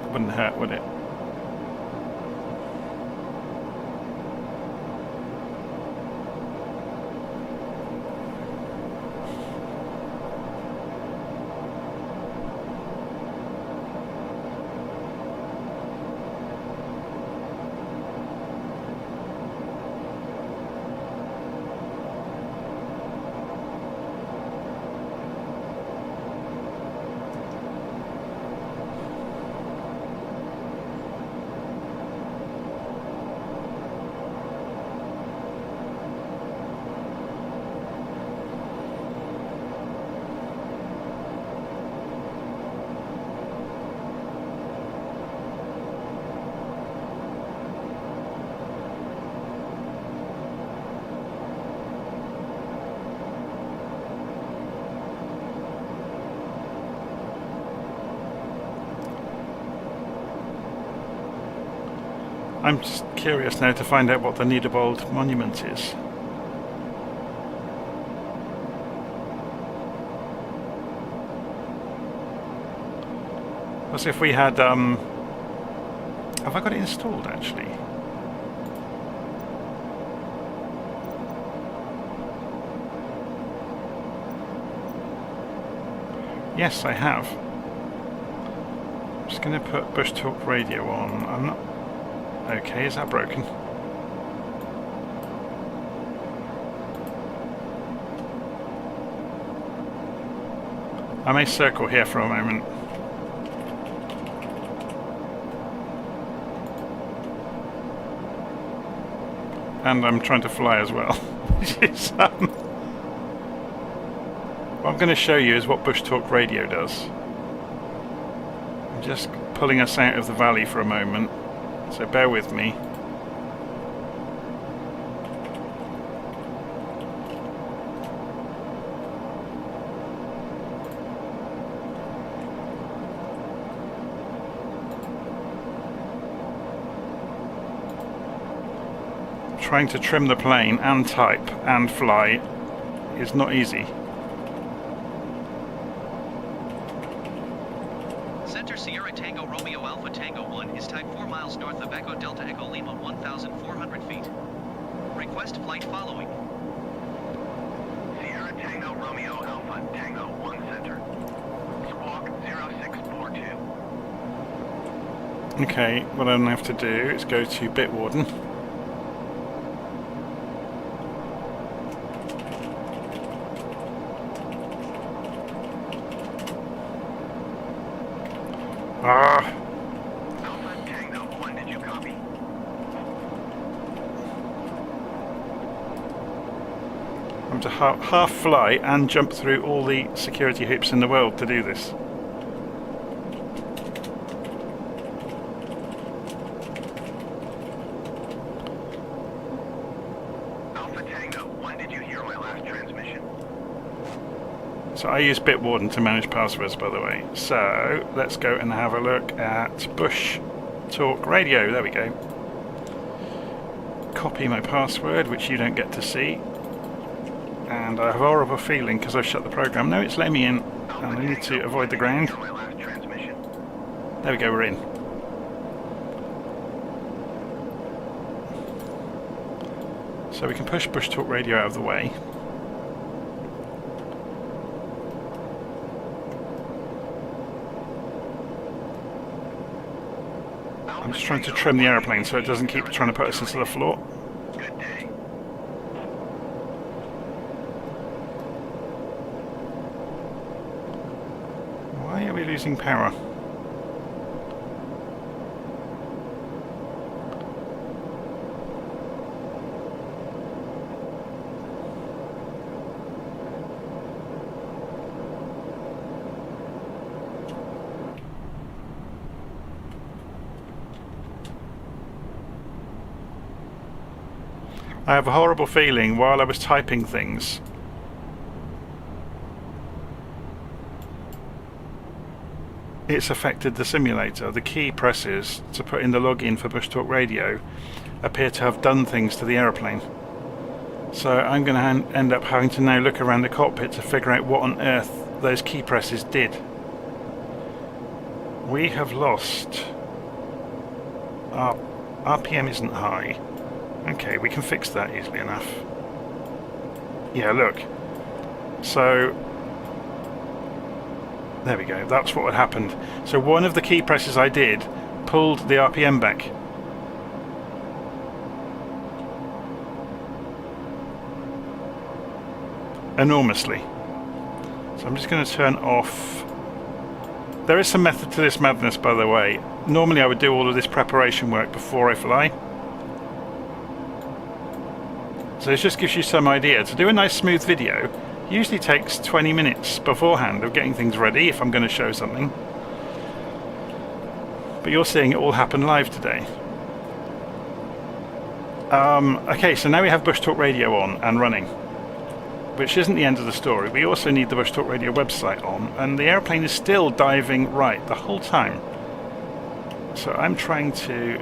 Speaker 1: It wouldn't hurt, would it? I'm just curious now to find out what the Niederwald Monument is. As if we had, have I got it installed actually? Yes, I have. I'm just going to put Bush Talk Radio on. I'm not... Okay, is that broken? I may circle here for a moment. And I'm trying to fly as well. What I'm going to show you is what Bush Talk Radio does. I'm just pulling us out of the valley for a moment. So bear with me. Trying to trim the plane and type and fly is not easy.
Speaker 2: Center Sierra Tango Romeo Alpha Tango 1 is type 4 miles north of Echo Delta Echo Lima 1,400 feet. Request flight following. Sierra Tango Romeo Alpha Tango 1 Center. Squawk 0642.
Speaker 1: Okay, what I'm going to have to do is go to Bitwarden.
Speaker 2: Alpha Tango 1, did you copy?
Speaker 1: I'm to half fly and jump through all the security hoops in the world to do this.
Speaker 2: Alpha Tango 1, did you hear my last transmission?
Speaker 1: So I use Bitwarden to manage passwords, by the way. So let's go and have a look at Bush Talk Radio. There we go. Copy my password, which you don't get to see. And I have a horrible feeling because I've shut the program. No, it's letting me in, and I need to avoid the ground. There we go, we're in. So we can push Bush Talk Radio out of the way. I'm just trying to trim the aeroplane so it doesn't keep trying to put us into the floor.
Speaker 2: Good day.
Speaker 1: Why are we losing power? I have a horrible feeling while I was typing things, it's affected the simulator. The key presses to put in the login for Bush Talk Radio appear to have done things to the aeroplane. So I'm going to end up having to now look around the cockpit to figure out what on earth those key presses did. We have lost. Our RPM isn't high. Okay, we can fix that easily enough. Yeah, look. So there we go, that's what had happened. So one of the key presses I did pulled the RPM back. Enormously. So I'm just going to turn off. There is some method to this madness, by the way. Normally I would do all of this preparation work before I fly. So it just gives you some idea. To do a nice smooth video usually takes 20 minutes beforehand of getting things ready if I'm going to show something. But you're seeing it all happen live today. Okay, so now we have Bush Talk Radio on and running, which isn't the end of the story. We also need the Bush Talk Radio website on, and the airplane is still diving right the whole time. So I'm trying to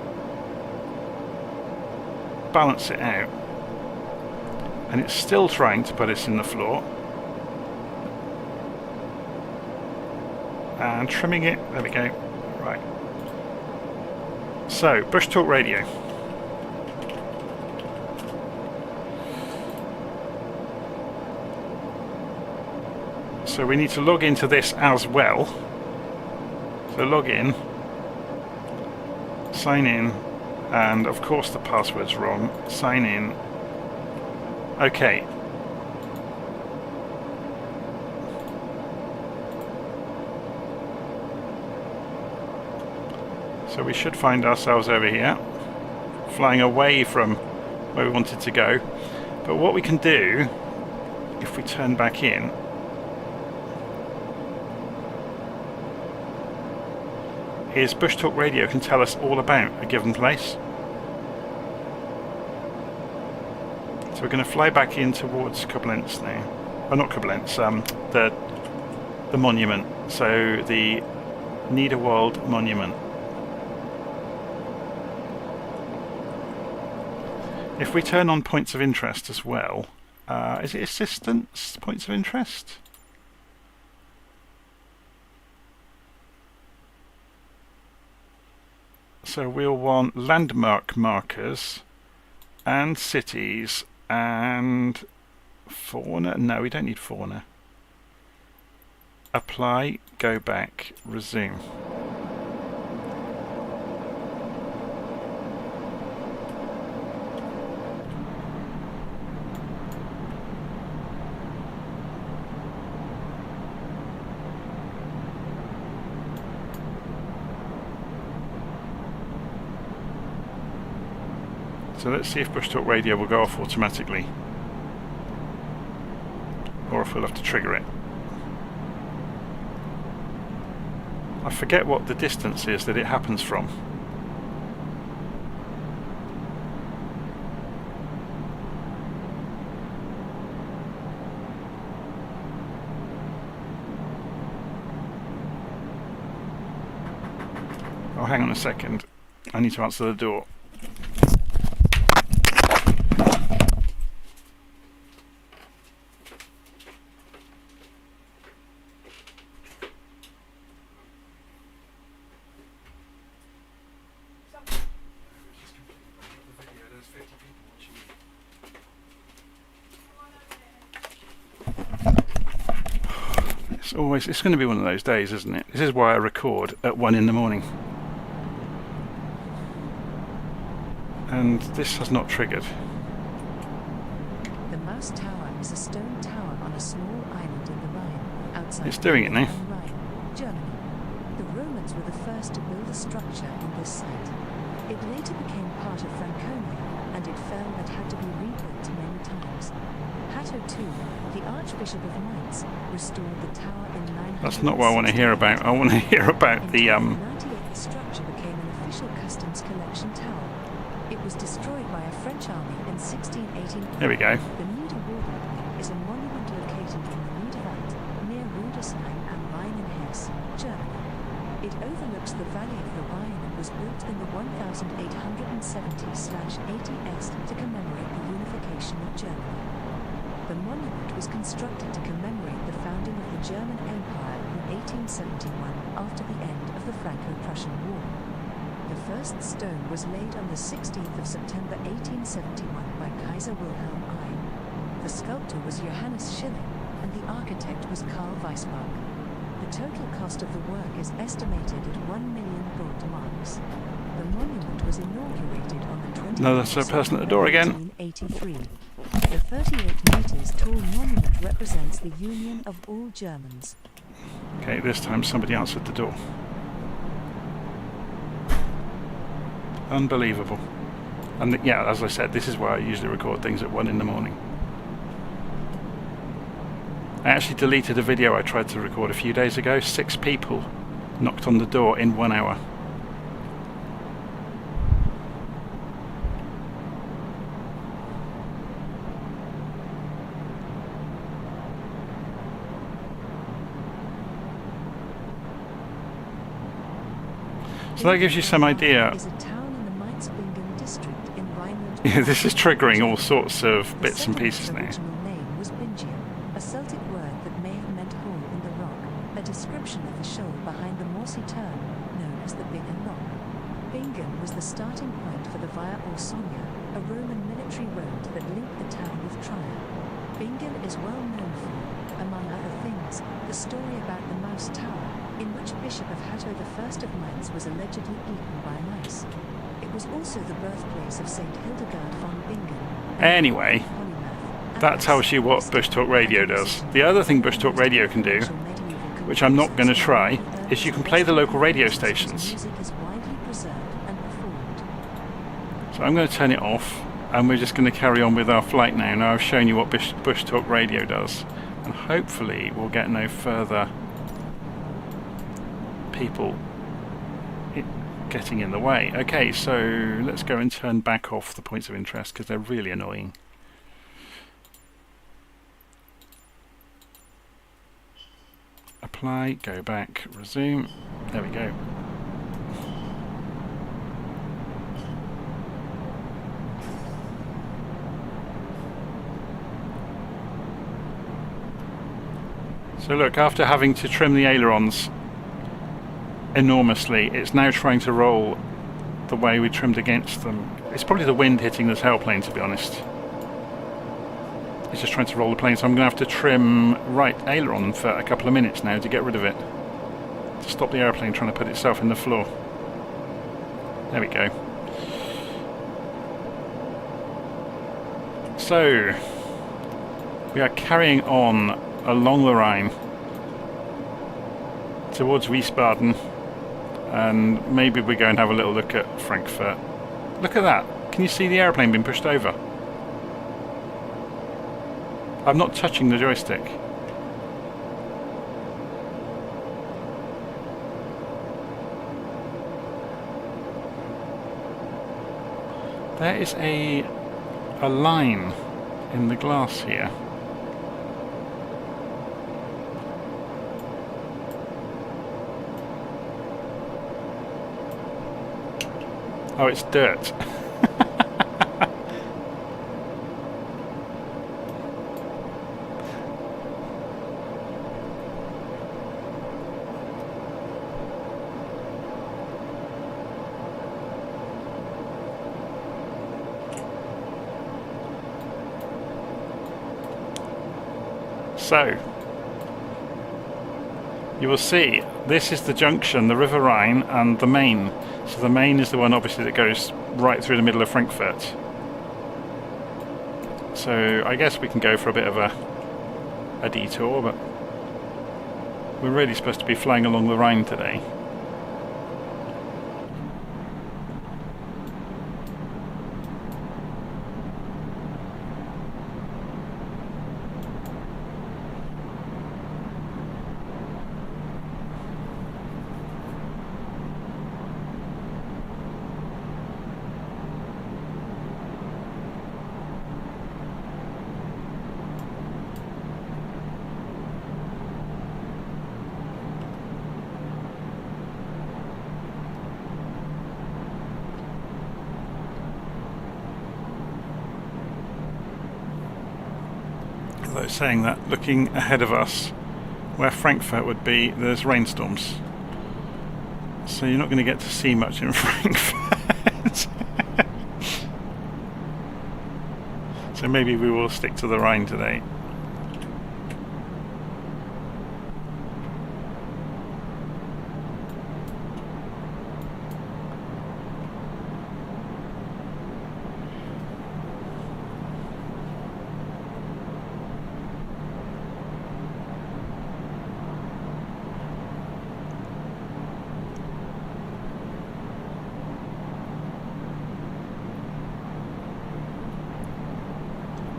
Speaker 1: balance it out, and it's still trying to put us in the floor. And trimming it, there we go, right. So, Bush Talk Radio. So we need to log into this as well. So log in, sign in, and of course the password's wrong. Sign in. Okay. So we should find ourselves over here, flying away from where we wanted to go. But what we can do, if we turn back in, is Bush Talk Radio can tell us all about a given place. So we're going to fly back in towards Koblenz now. Oh, not Koblenz, the monument. So the Niederwald Monument. If we turn on points of interest as well, is it assistance points of interest? So we'll want landmark markers and cities and fauna. No, we don't need fauna. Apply, go back, resume. So let's see if Bush Talk Radio will go off automatically, or if we'll have to trigger it. I forget what the distance is that it happens from. Oh, hang on a second. I need to answer the door. It's going to be one of those days, isn't it? This is why I record at 1 in the morning. And this has not triggered.
Speaker 3: The Mouse Tower is a stone tower on a small island in the Rhine, outside.
Speaker 1: It's doing it now.
Speaker 3: Rhine. Germany. The Romans were the first to build a structure in this site. It later became part of Franconia, and it fell and had to be rebuilt many times. Hatto II, the Archbishop of Mainz, restored the tower in 900.
Speaker 1: That's not what I want to hear about. I want to hear about the
Speaker 3: In 1998, the structure became an official customs collection tower. It was destroyed by a French army in 1618.
Speaker 1: There we go.
Speaker 3: The Niederwaldweg is a monument located in the Niederwald, near Rudolfsheim am Rhine in Hesse, Germany. It overlooks the valley of the Rhine and was built in the 1870/80s to commemorate the unification of Germany. The monument was constructed to commemorate the founding of the German Empire in 1871 after the end of the Franco-Prussian War. The first stone was laid on the 16th of September 1871 by Kaiser Wilhelm I. The sculptor was Johannes Schilling, and the architect was Karl Weissbach. The total cost of the work is estimated at 1 million gold marks. The monument was inaugurated on the 20th
Speaker 1: No, that's a person at the door again.
Speaker 3: 1983. The 38 meters tall monument represents the union of all Germans.
Speaker 1: Okay, this time somebody answered the door. Unbelievable. And yeah, as I said, this is why I usually record things at 1 in the morning. I actually deleted a video I tried to record a few days ago. 6 people knocked on the door in 1 hour. So that gives you some idea. Yeah, this is triggering all sorts of bits and pieces now.
Speaker 3: A Celtic word that may have meant hole in the rock, a description of the shoal behind the mossy turn, known as the Bingen Rock. Bingen was the starting point for the Via Ausonia, a Roman military road that linked the town with Trier. Bingen is well known for, among other things, the story about the Mouse Tower, in which Bishop of Hatto I of Mainz was allegedly eaten by mice. It was also the birthplace of Saint Hildegard von Bingen.
Speaker 1: Anyway, that tells you what Bush Talk Radio does. The other thing Bush Talk Radio can do, which I'm not going to try, is you can play the local radio stations. So I'm going to turn it off, and we're just going to carry on with our flight now. Now I've shown you what Bush Talk Radio does, and hopefully we'll get no further people getting in the way. Okay, so let's go and turn back off the points of interest because they're really annoying. Apply, go back, resume. There we go. So look, after having to trim the ailerons enormously, it's now trying to roll the way we trimmed against them. It's probably the wind hitting this tailplane, to be honest. It's just trying to roll the plane, so I'm going to have to trim right aileron for a couple of minutes now to get rid of it, to stop the airplane trying to put itself in the floor. There we go. So we are carrying on along the Rhine towards Wiesbaden, and maybe we go and have a little look at Frankfurt. Look at that. Can you see the airplane being pushed over? I'm not touching the joystick. There is a line in the glass here. Oh, it's dirt. So, you will see, this is the junction, the River Rhine and the Main. So the Main is the one obviously that goes right through the middle of Frankfurt. So I guess we can go for a bit of a detour, but We're really supposed to be flying along the Rhine today. Although saying that, looking ahead of us, where Frankfurt would be, there's rainstorms. So you're not going to get to see much in Frankfurt. So maybe we will stick to the Rhine today.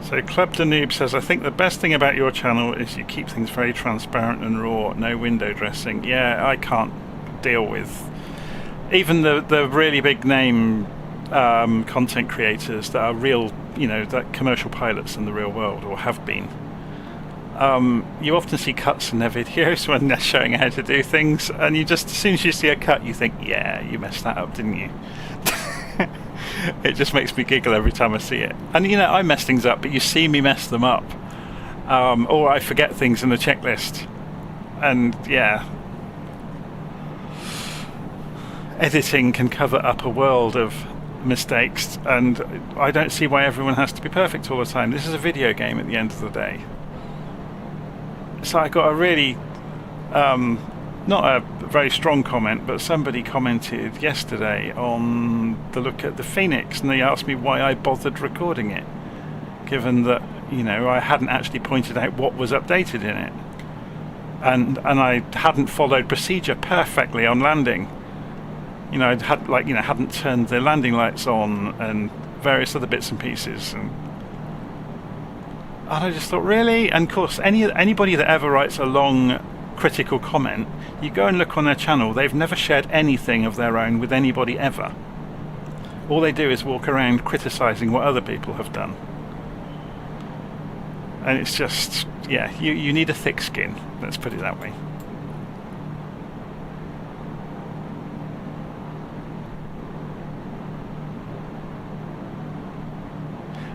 Speaker 1: So Club de Noob says, I think the best thing about your channel is you keep things very transparent and raw, no window dressing. Yeah, I can't deal with even the really big name content creators that are real, you know, that commercial pilots in the real world, or have been. You often see cuts in their videos when they're showing how to do things, and you just, as soon as you see a cut, you think, yeah, you messed that up, didn't you? It just makes me giggle every time I see it. And you know, I mess things up, but you see me mess them up. Or I forget things in the checklist. And yeah, editing can cover up a world of mistakes, and I don't see why everyone has to be perfect all the time. This is a video game at the end of the day. So I got a really not a very strong comment, but somebody commented yesterday on the look at the Phoenix, and they asked me why I bothered recording it, given that, you know, I hadn't actually pointed out what was updated in it, and I hadn't followed procedure perfectly on landing. You know, hadn't turned the landing lights on and various other bits and pieces, and I just thought, really? And of course, anybody that ever writes a long critical comment, you go and look on their channel, they've never shared anything of their own with anybody ever. All they do is walk around criticizing what other people have done. And it's just, yeah, you need a thick skin, let's put it that way.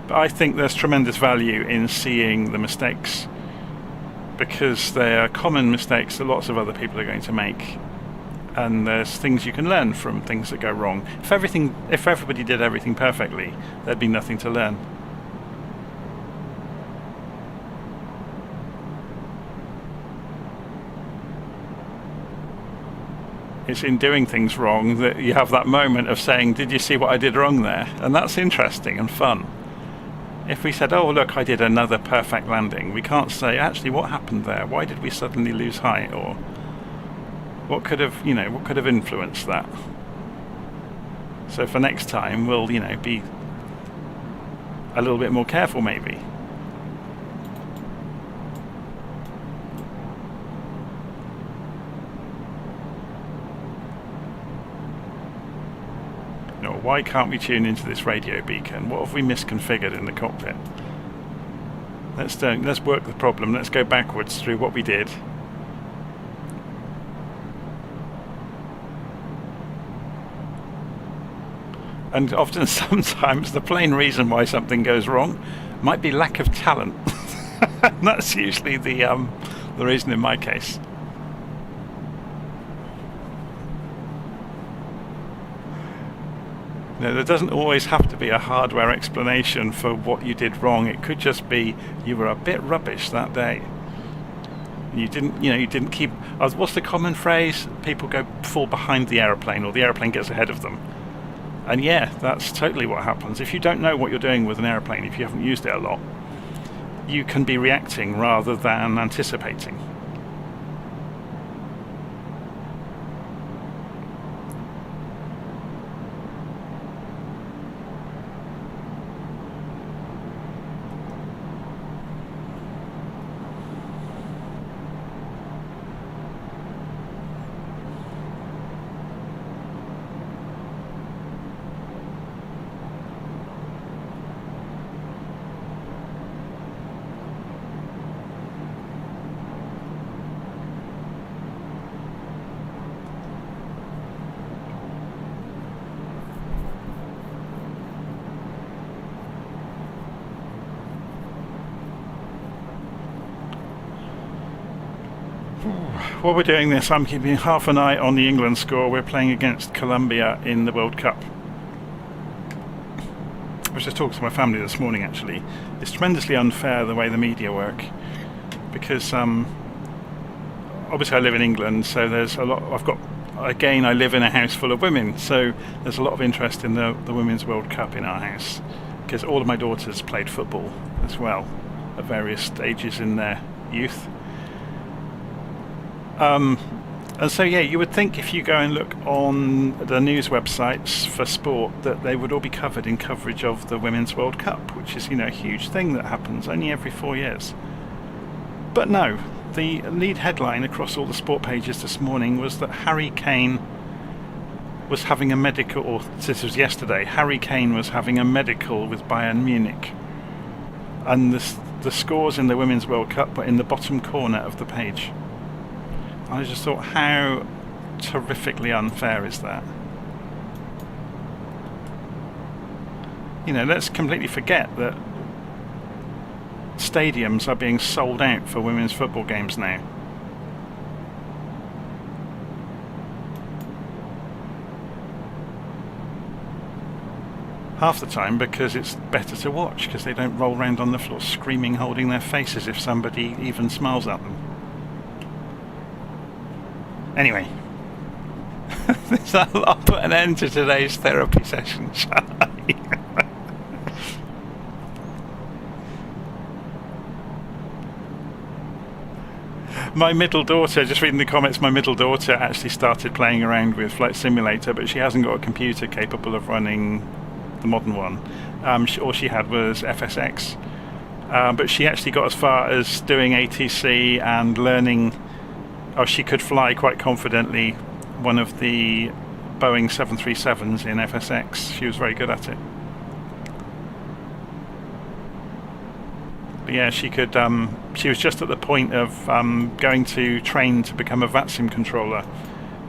Speaker 1: But I think there's tremendous value in seeing the mistakes, because they are common mistakes that lots of other people are going to make, and there's things you can learn from things that go wrong. If everybody did everything perfectly, there'd be nothing to learn. It's in doing things wrong that you have that moment of saying, did you see what I did wrong there? And that's interesting and fun. If we said, oh look, I did another perfect landing, we can't say, actually, what happened there? Why did we suddenly lose height? Or what could have, you know, what could have influenced that? So for next time, we'll, you know, be a little bit more careful maybe. Why can't we tune into this radio beacon? What have we misconfigured in the cockpit? Let's work the problem. Let's go backwards through what we did. And often, sometimes, the plain reason why something goes wrong might be lack of talent. That's usually the reason in my case. No, there doesn't always have to be a hardware explanation for what you did wrong. It could just be you were a bit rubbish that day. You didn't keep. What's the common phrase? People fall behind the aeroplane, or the aeroplane gets ahead of them. And yeah, that's totally what happens. If you don't know what you're doing with an aeroplane, if you haven't used it a lot, you can be reacting rather than anticipating. While we're doing this, I'm keeping half an eye on the England score. We're playing against Colombia in the World Cup. I was just talking to my family this morning, actually. It's tremendously unfair the way the media work, because obviously I live in England, so there's a lot. I live in a house full of women, so there's a lot of interest in the Women's World Cup in our house, because all of my daughters played football as well at various stages in their youth. And so, yeah, you would think if you go and look on the news websites for sport that they would all be covered in coverage of the Women's World Cup, which is, a huge thing that happens only every 4 years. But no, the lead headline across all the sport pages this morning was that Harry Kane was having a medical, or this was yesterday, Harry Kane was having a medical with Bayern Munich. And the scores in the Women's World Cup were in the bottom corner of the page. I just thought, how terrifically unfair is that? Let's completely forget that stadiums are being sold out for women's football games now. Half the time because it's better to watch, because they don't roll around on the floor screaming, holding their faces if somebody even smiles at them. Anyway, I'll put an end to today's therapy session, shall I? My middle daughter, just reading the comments, my middle daughter actually started playing around with Flight Simulator, but she hasn't got a computer capable of running the modern one. All she had was FSX. But she actually got as far as doing ATC and learning. She could fly quite confidently one of the Boeing 737s in FSX. She was very good at it. But yeah, she could. She was just at the point of going to train to become a VATSIM controller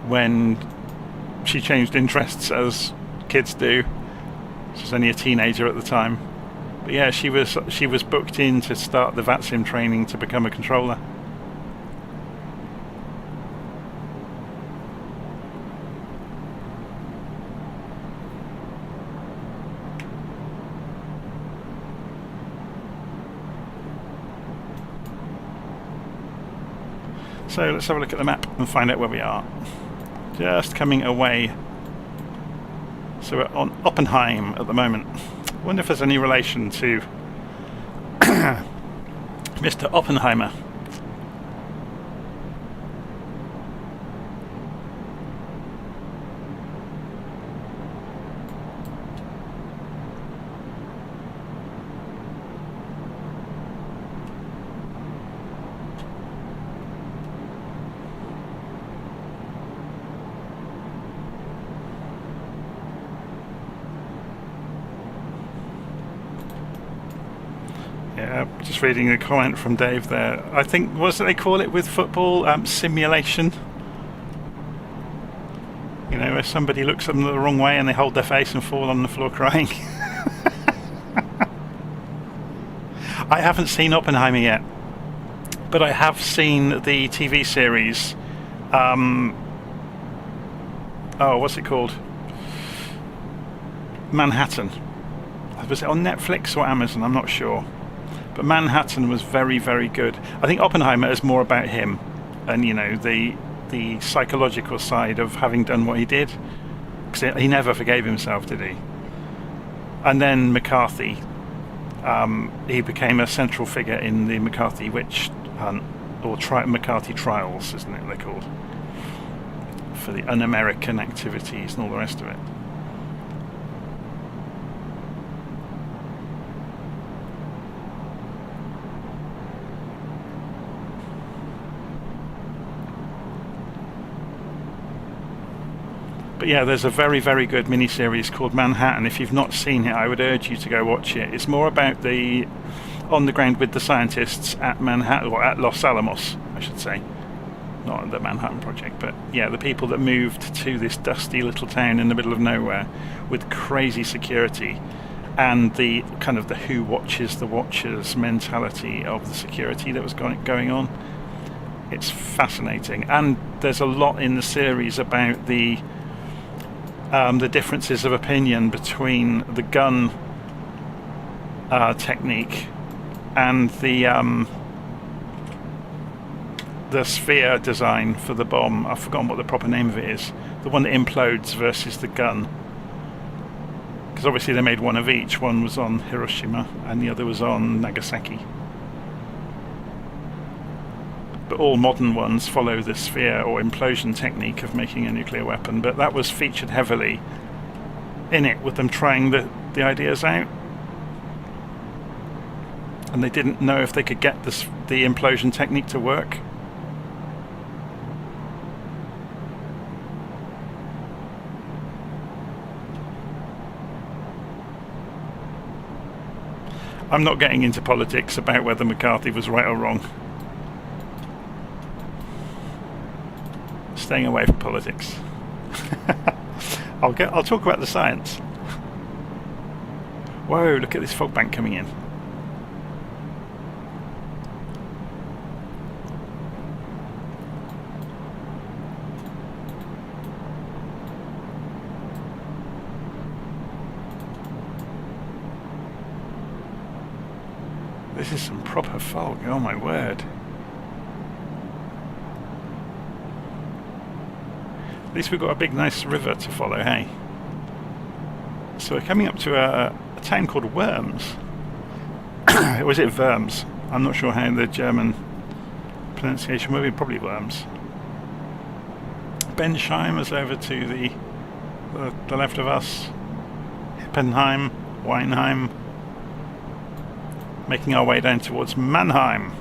Speaker 1: when she changed interests, as kids do. She was only a teenager at the time. But yeah, she was booked in to start the VATSIM training to become a controller. So let's have a look at the map and find out where we are. Just coming away. So we're on Oppenheim at the moment. I wonder if there's any relation to Mr. Oppenheimer. Just reading a comment from Dave there. I think, what do they call it with football? Simulation. Where somebody looks at them the wrong way and they hold their face and fall on the floor crying. I haven't seen Oppenheimer yet, but I have seen the TV series. What's it called? Manhattan. Was it on Netflix or Amazon? I'm not sure. But Manhattan was very, very good. I think Oppenheimer is more about him and, the psychological side of having done what he did. Because he never forgave himself, did he? And then McCarthy. He became a central figure in the McCarthy witch hunt, or McCarthy trials, isn't it they're called? For the un-American activities and all the rest of it. But yeah, there's a very, very good miniseries called Manhattan. If you've not seen it, I would urge you to go watch it. It's more about the on the ground with the scientists at Manhattan, or at Los Alamos, I should say. Not the Manhattan Project, but yeah, the people that moved to this dusty little town in the middle of nowhere with crazy security, and the kind of the who watches the watchers mentality of the security that was going on. It's fascinating, and there's a lot in the series about the differences of opinion between the gun technique and the sphere design for the bomb. I've forgotten what the proper name of it is. The one that implodes versus the gun. Because obviously they made one of each. One was on Hiroshima and the other was on Nagasaki. But all modern ones follow the sphere or implosion technique of making a nuclear weapon. But that was featured heavily in it, with them trying the ideas out. And they didn't know if they could get the implosion technique to work. I'm not getting into politics about whether McCarthy was right or wrong. Staying away from politics. I'll talk about the science. Whoa, look at this fog bank coming in. This is some proper fog, oh my word. At least we've got a big nice river to follow, hey? So we're coming up to a town called Worms. Or is it Worms? I'm not sure how the German pronunciation will be, probably Worms. Bensheimer's over to the left of us. Hippenheim, Weinheim. Making our way down towards Mannheim.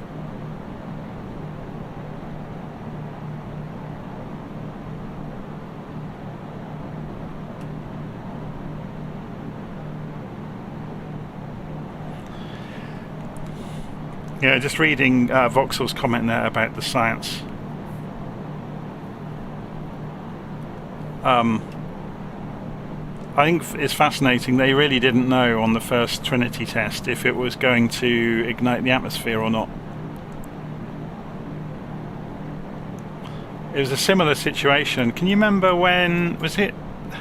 Speaker 1: Yeah, just reading Voxel's comment there about the science. I think it's fascinating. They really didn't know on the first Trinity test if it was going to ignite the atmosphere or not. It was a similar situation. Can you remember when, was it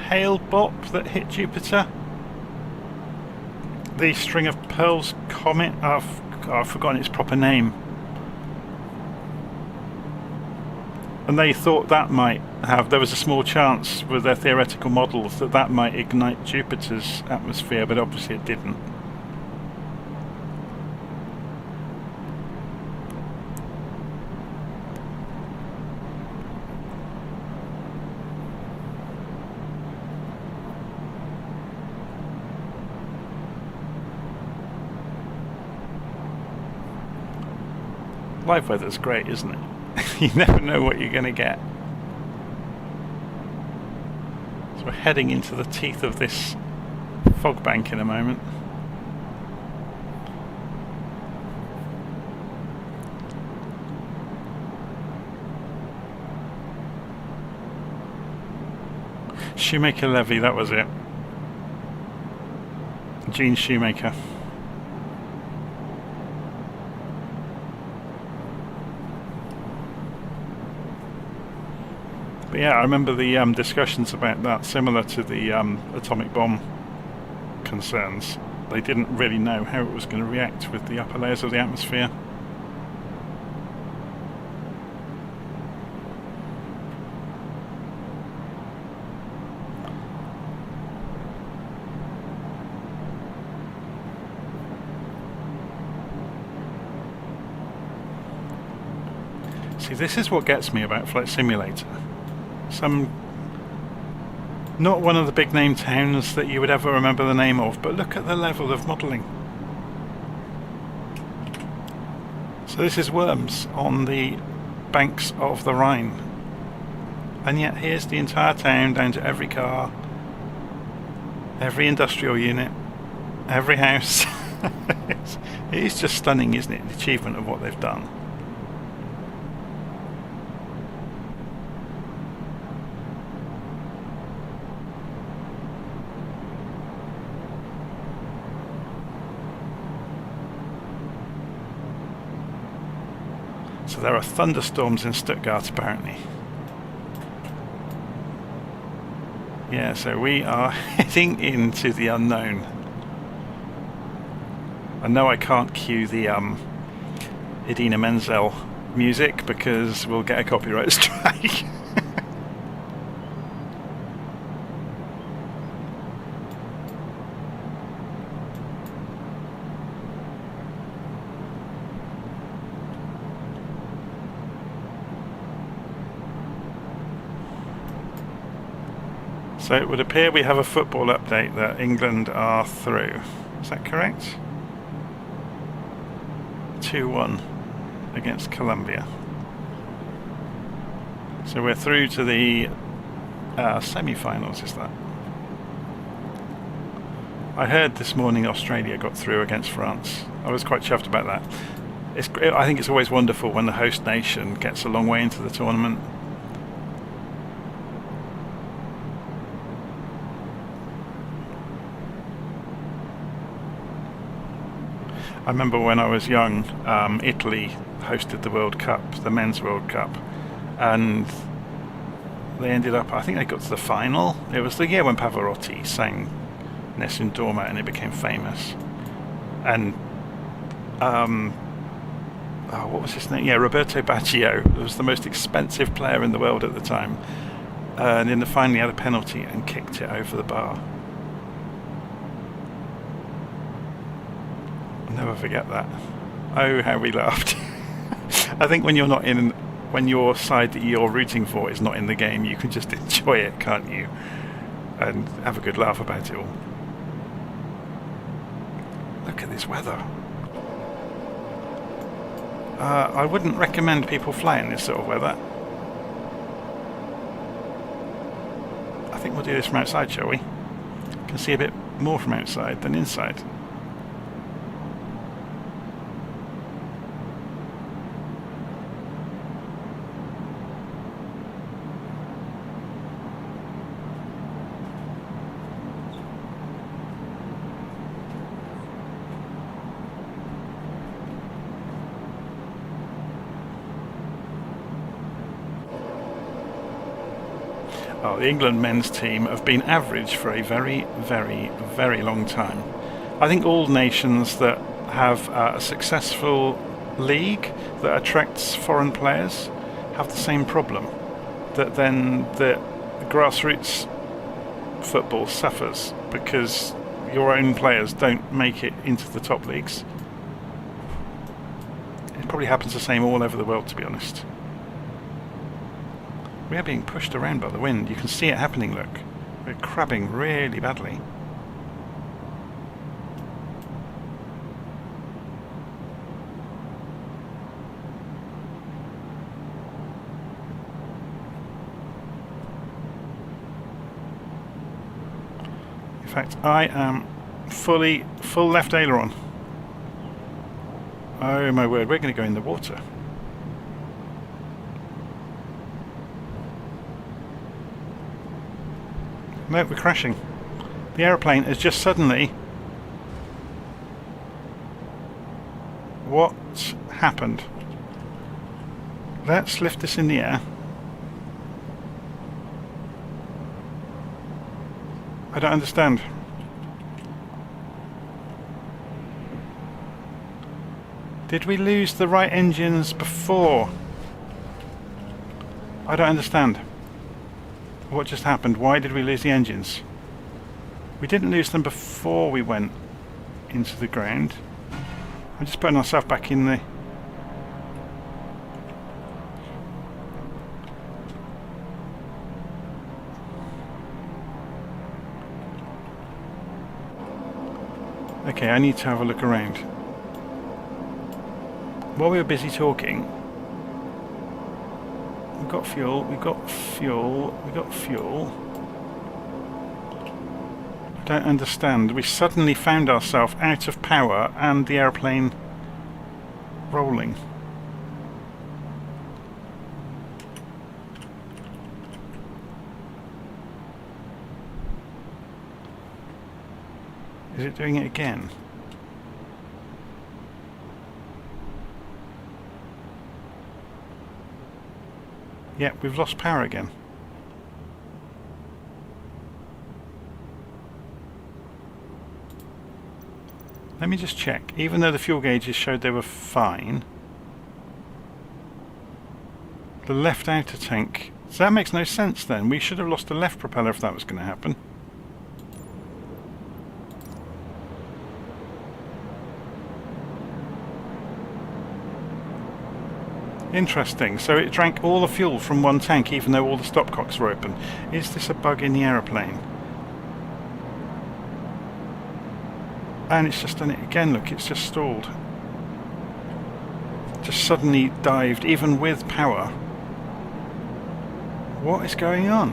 Speaker 1: Hale-Bopp that hit Jupiter? The String of Pearls comet? I've forgotten its proper name. And they thought that might have, there was a small chance with their theoretical models that might ignite Jupiter's atmosphere, but obviously it didn't. Live weather's great, isn't it? You never know what you're going to get. So we're heading into the teeth of this fog bank in a moment. Shoemaker Levy, that was it. Gene Shoemaker. But yeah, I remember the discussions about that, similar to the atomic bomb concerns. They didn't really know how it was going to react with the upper layers of the atmosphere. See, this is what gets me about Flight Simulator. Not one of the big name towns that you would ever remember the name of, but look at the level of modelling. So this is Worms on the banks of the Rhine, and yet here's the entire town down to every car, every industrial unit, every house. It is just stunning, isn't it, the achievement of what they've done. So there are thunderstorms in Stuttgart apparently. Yeah, so we are heading into the unknown. I know I can't cue the Idina Menzel music because we'll get a copyright strike. So it would appear we have a football update that England are through. Is that correct? 2-1 against Colombia. So we're through to the semi-finals, is that? I heard this morning Australia got through against France. I was quite chuffed about that. I think it's always wonderful when the host nation gets a long way into the tournament. I remember when I was young, Italy hosted the World Cup, the Men's World Cup, and they ended up, I think they got to the final. It was the year when Pavarotti sang Nessun Dorma and it became famous. And, what was his name? Yeah, Roberto Baggio was the most expensive player in the world at the time. And in the final he had a penalty and kicked it over the bar. I'll never forget that. Oh, how we laughed. I think when you're not in, when your side that you're rooting for is not in the game, you can just enjoy it, can't you? And have a good laugh about it all. Look at this weather. I wouldn't recommend people fly in this sort of weather. I think we'll do this from outside, shall we? You can see a bit more from outside than inside. Oh, the England men's team have been average for a very, very, very long time. I think all nations that have a successful league that attracts foreign players have the same problem. That then the grassroots football suffers because your own players don't make it into the top leagues. It probably happens the same all over the world, to be honest. We are being pushed around by the wind. You can see it happening, look. We're crabbing really badly. In fact, I am full left aileron. Oh my word, we're going to go in the water. No, we're crashing. The aeroplane has just suddenly... What happened? Let's lift this in the air. I don't understand. Did we lose the right engines before? I don't understand. What just happened? Why did we lose the engines? We didn't lose them before we went into the ground. I'm just putting ourselves back in the... Okay, I need to have a look around. While we were busy talking, we've got fuel, we've got fuel, we've got fuel. I don't understand. We suddenly found ourselves out of power and the airplane rolling. Is it doing it again? Yep, we've lost power again. Let me just check. Even though the fuel gauges showed they were fine, the left outer tank... So that makes no sense then. We should have lost the left propeller if that was going to happen. Interesting. So it drank all the fuel from one tank even though all the stopcocks were open. Is this a bug in the aeroplane? And it's just done it again. Look, it's just stalled. Just suddenly dived even with power. What is going on?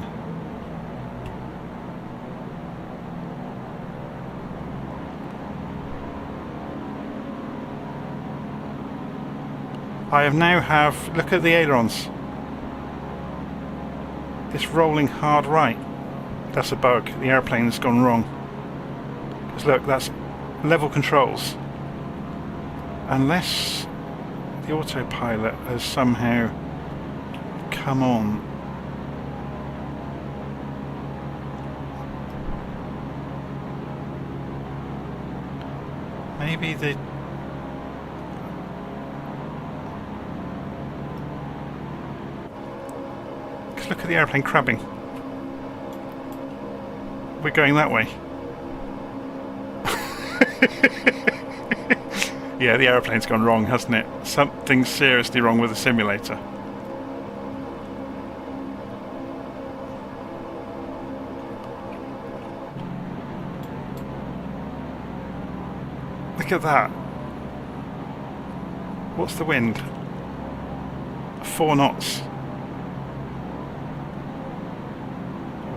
Speaker 1: I now have, look at the ailerons. It's rolling hard right. That's a bug. The airplane's gone wrong. Because look, that's level controls. Unless the autopilot has somehow come on. Maybe the... Look at the airplane crabbing. We're going that way. Yeah, the airplane's gone wrong, hasn't it? Something's seriously wrong with the simulator. Look at that. What's the wind? 4 knots.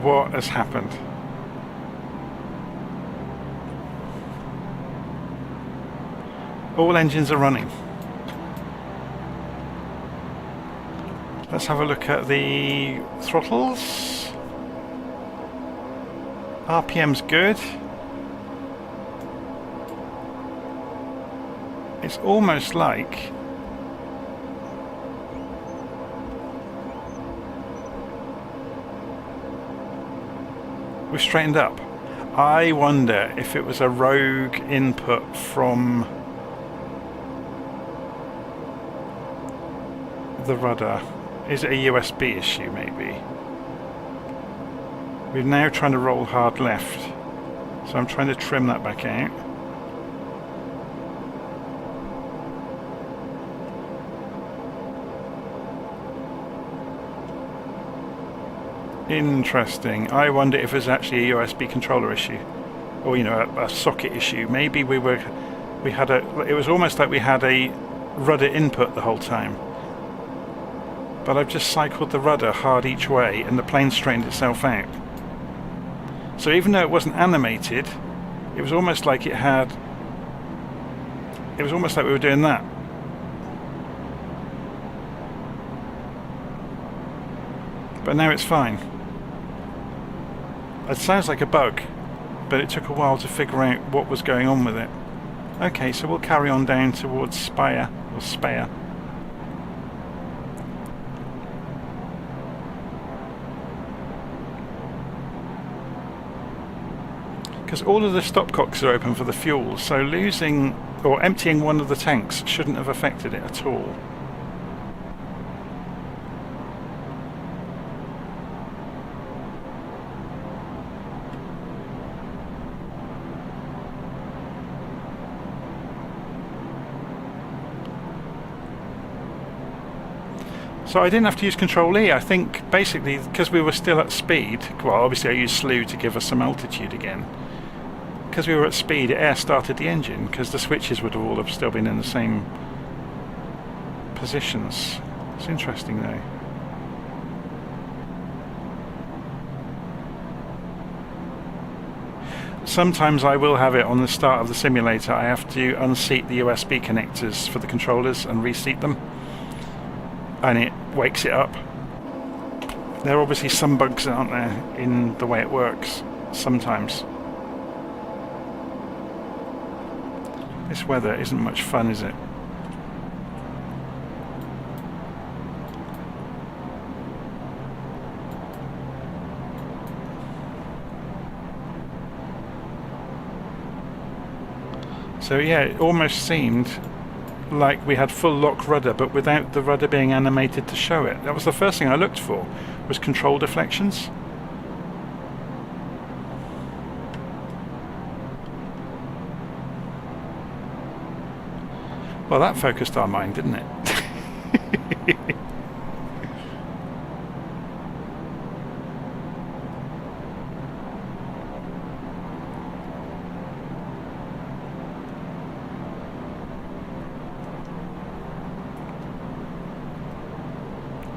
Speaker 1: What has happened? All engines are running. Let's have a look at the throttles. RPM's good. It's almost like we've straightened up. I wonder if it was a rogue input from the rudder. Is it a USB issue maybe? We're now trying to roll hard left, so I'm trying to trim that back out. Interesting. I wonder if it's actually a USB controller issue, or you know, a socket issue. Maybe it was almost like we had a rudder input the whole time. But I've just cycled the rudder hard each way and the plane straightened itself out. So even though it wasn't animated, it was almost like we were doing that. But now it's fine. It sounds like a bug, but it took a while to figure out what was going on with it. Okay, so we'll carry on down towards Speyer, or Speyer. Because all of the stopcocks are open for the fuel, so losing or emptying one of the tanks shouldn't have affected it at all. So I didn't have to use Control E. I think basically because we were still at speed, well obviously I used slew to give us some altitude again. Because we were at speed, it air started the engine because the switches would all have still been in the same positions. It's interesting though. Sometimes I will have it on the start of the simulator. I have to unseat the USB connectors for the controllers and reseat them, and it wakes it up. There are obviously some bugs, aren't there, in the way it works sometimes. This weather isn't much fun, is it? So yeah, it almost seemed like we had full lock rudder, but without the rudder being animated to show it. That was the first thing I looked for, was control deflections. Well, that focused our mind, didn't it?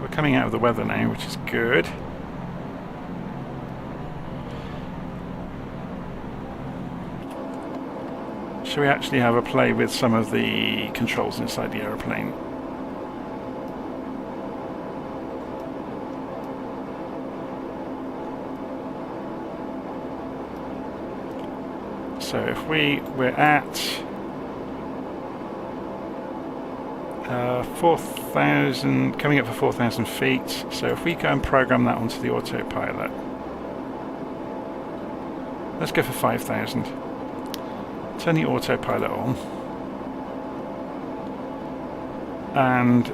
Speaker 1: We're coming out of the weather now, which is good. Shall we actually have a play with some of the controls inside the aeroplane? So if we're at 4,000, coming up for 4,000 feet, so if we go and program that onto the autopilot, let's go for 5,000. Turn the autopilot on, and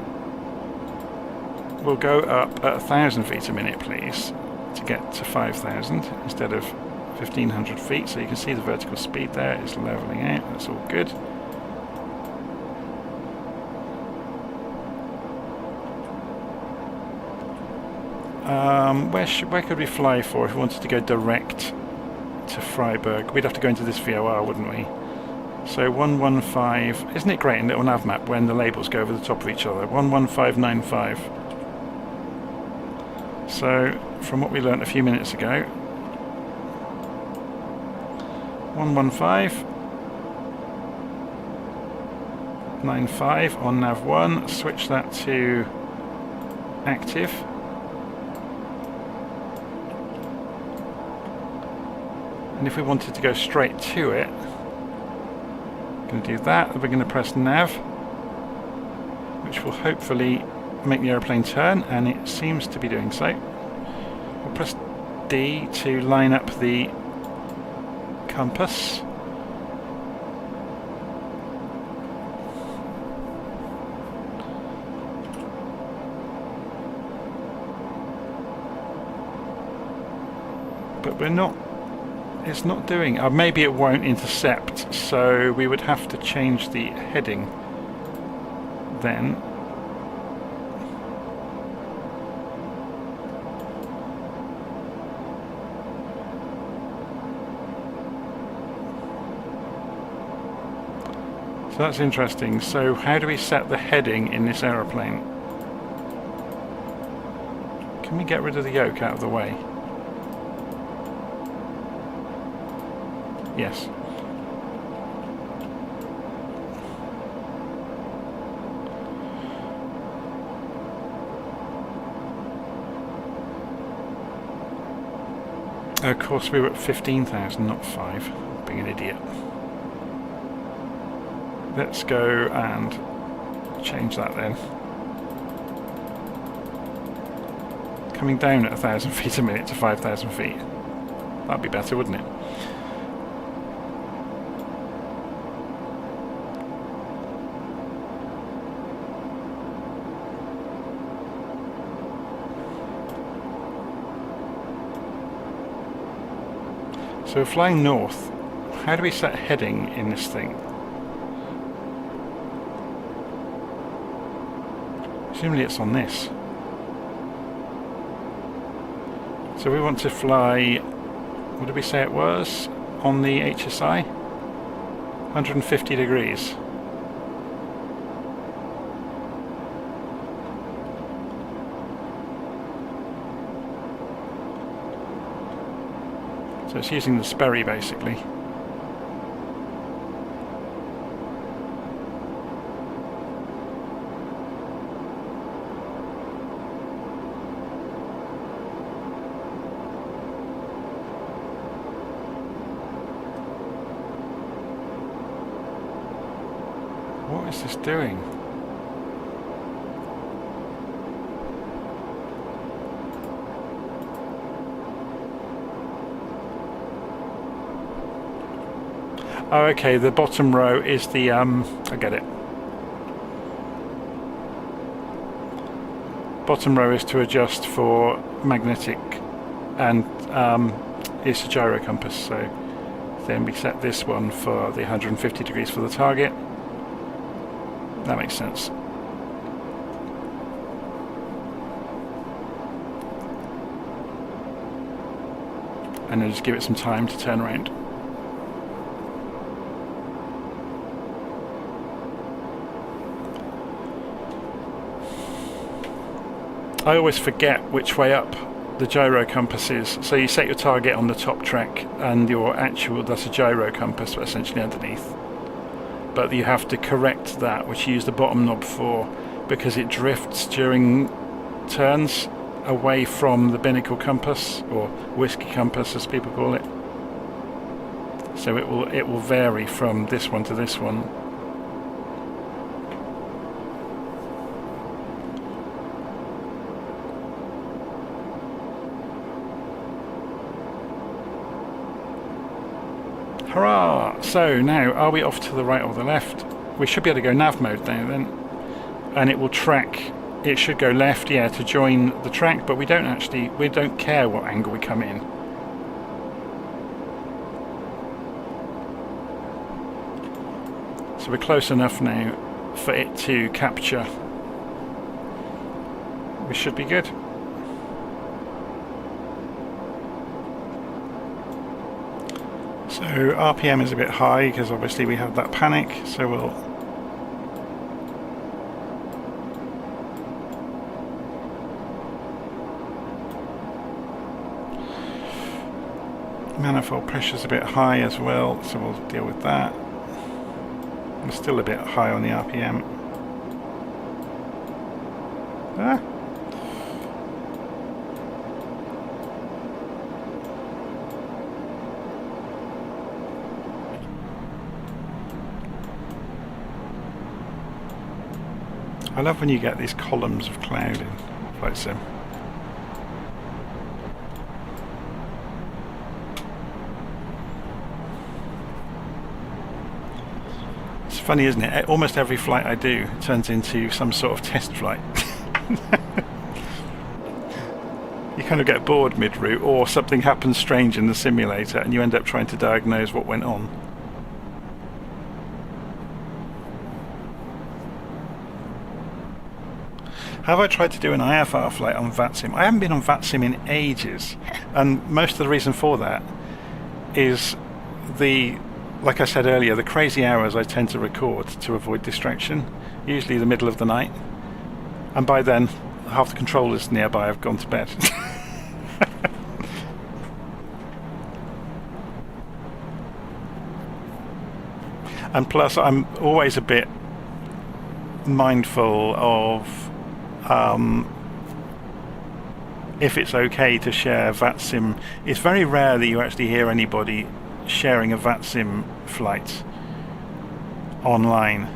Speaker 1: we'll go up at 1,000 feet a minute, please, to get to 5,000 instead of 1,500 feet. So you can see the vertical speed there is leveling out. That's all good. Where could we fly for if we wanted to go direct to Freiburg? We'd have to go into this VOR, wouldn't we? So 115, isn't it great in LittleNavMap when the labels go over the top of each other? 11595. So from what we learnt a few minutes ago, 11595 on nav1, switch that to active. And if we wanted to go straight to it, we're going to do that. We're going to press nav, which will hopefully make the aeroplane turn, and it seems to be doing so. We'll press D to line up the compass. But we're not. It's not doing. Maybe it won't intercept, so we would have to change the heading then. So that's interesting. So how do we set the heading in this aeroplane? Can we get rid of the yoke out of the way? Yes. Of course we were at 15,000, not 5. Being an idiot. Let's go and change that then. Coming down at 1,000 feet a minute to 5,000 feet. That'd be better, wouldn't it? So we're flying north. How do we set heading in this thing? Presumably it's on this. So we want to fly, what did we say it was? On the HSI? 150 degrees. So it's using the Sperry basically. What is this doing? Oh, okay, the bottom row is the, I get it. Bottom row is to adjust for magnetic, and it's a gyro compass, so then we set this one for the 150 degrees for the target. That makes sense. And then just give it some time to turn around. I always forget which way up the gyro compass is. So you set your target on the top track and your actual, that's a gyro compass essentially underneath. But you have to correct that, which you use the bottom knob for, because it drifts during turns away from the binnacle compass, or whiskey compass as people call it. So it will vary from this one to this one. Hurrah! So now, are we off to the right or the left? We should be able to go nav mode now then, and it will track. It should go left, yeah, to join the track, but we don't care what angle we come in. So we're close enough now for it to capture. We should be good. So RPM is a bit high because obviously we have that panic, so we'll manifold pressure's a bit high as well, so we'll deal with that. We're still a bit high on the RPM. Ah. I love when you get these columns of cloud in Flight Sim. It's funny, isn't it? Almost every flight I do turns into some sort of test flight. You kind of get bored mid-route, or something happens strange in the simulator and you end up trying to diagnose what went on. Have I tried to do an IFR flight on VATSIM? I haven't been on VATSIM in ages, and most of the reason for that is like I said earlier, the crazy hours I tend to record to avoid distraction, usually the middle of the night, and by then half the controllers nearby have gone to bed. And plus I'm always a bit mindful of if it's okay to share VATSIM. It's very rare that you actually hear anybody sharing a VATSIM flight online.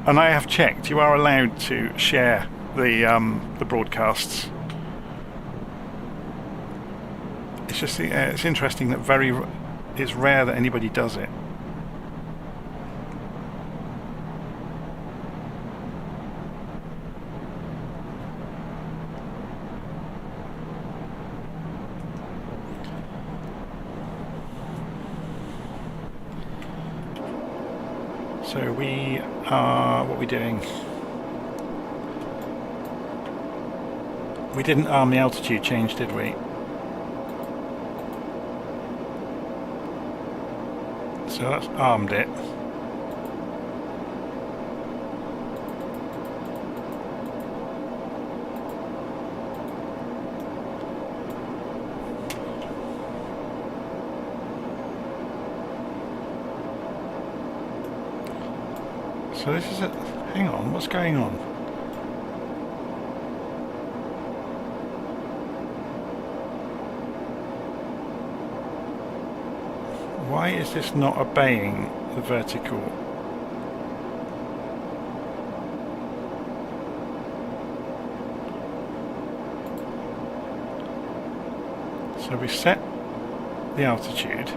Speaker 1: And I have checked, you are allowed to share the broadcasts. It's just it's interesting that it's rare that anybody does it. So we are, what are we doing? We didn't arm the altitude change, did we? So that's armed it. So this is it. Hang on, what's going on? Why is this not obeying the vertical? So we set the altitude.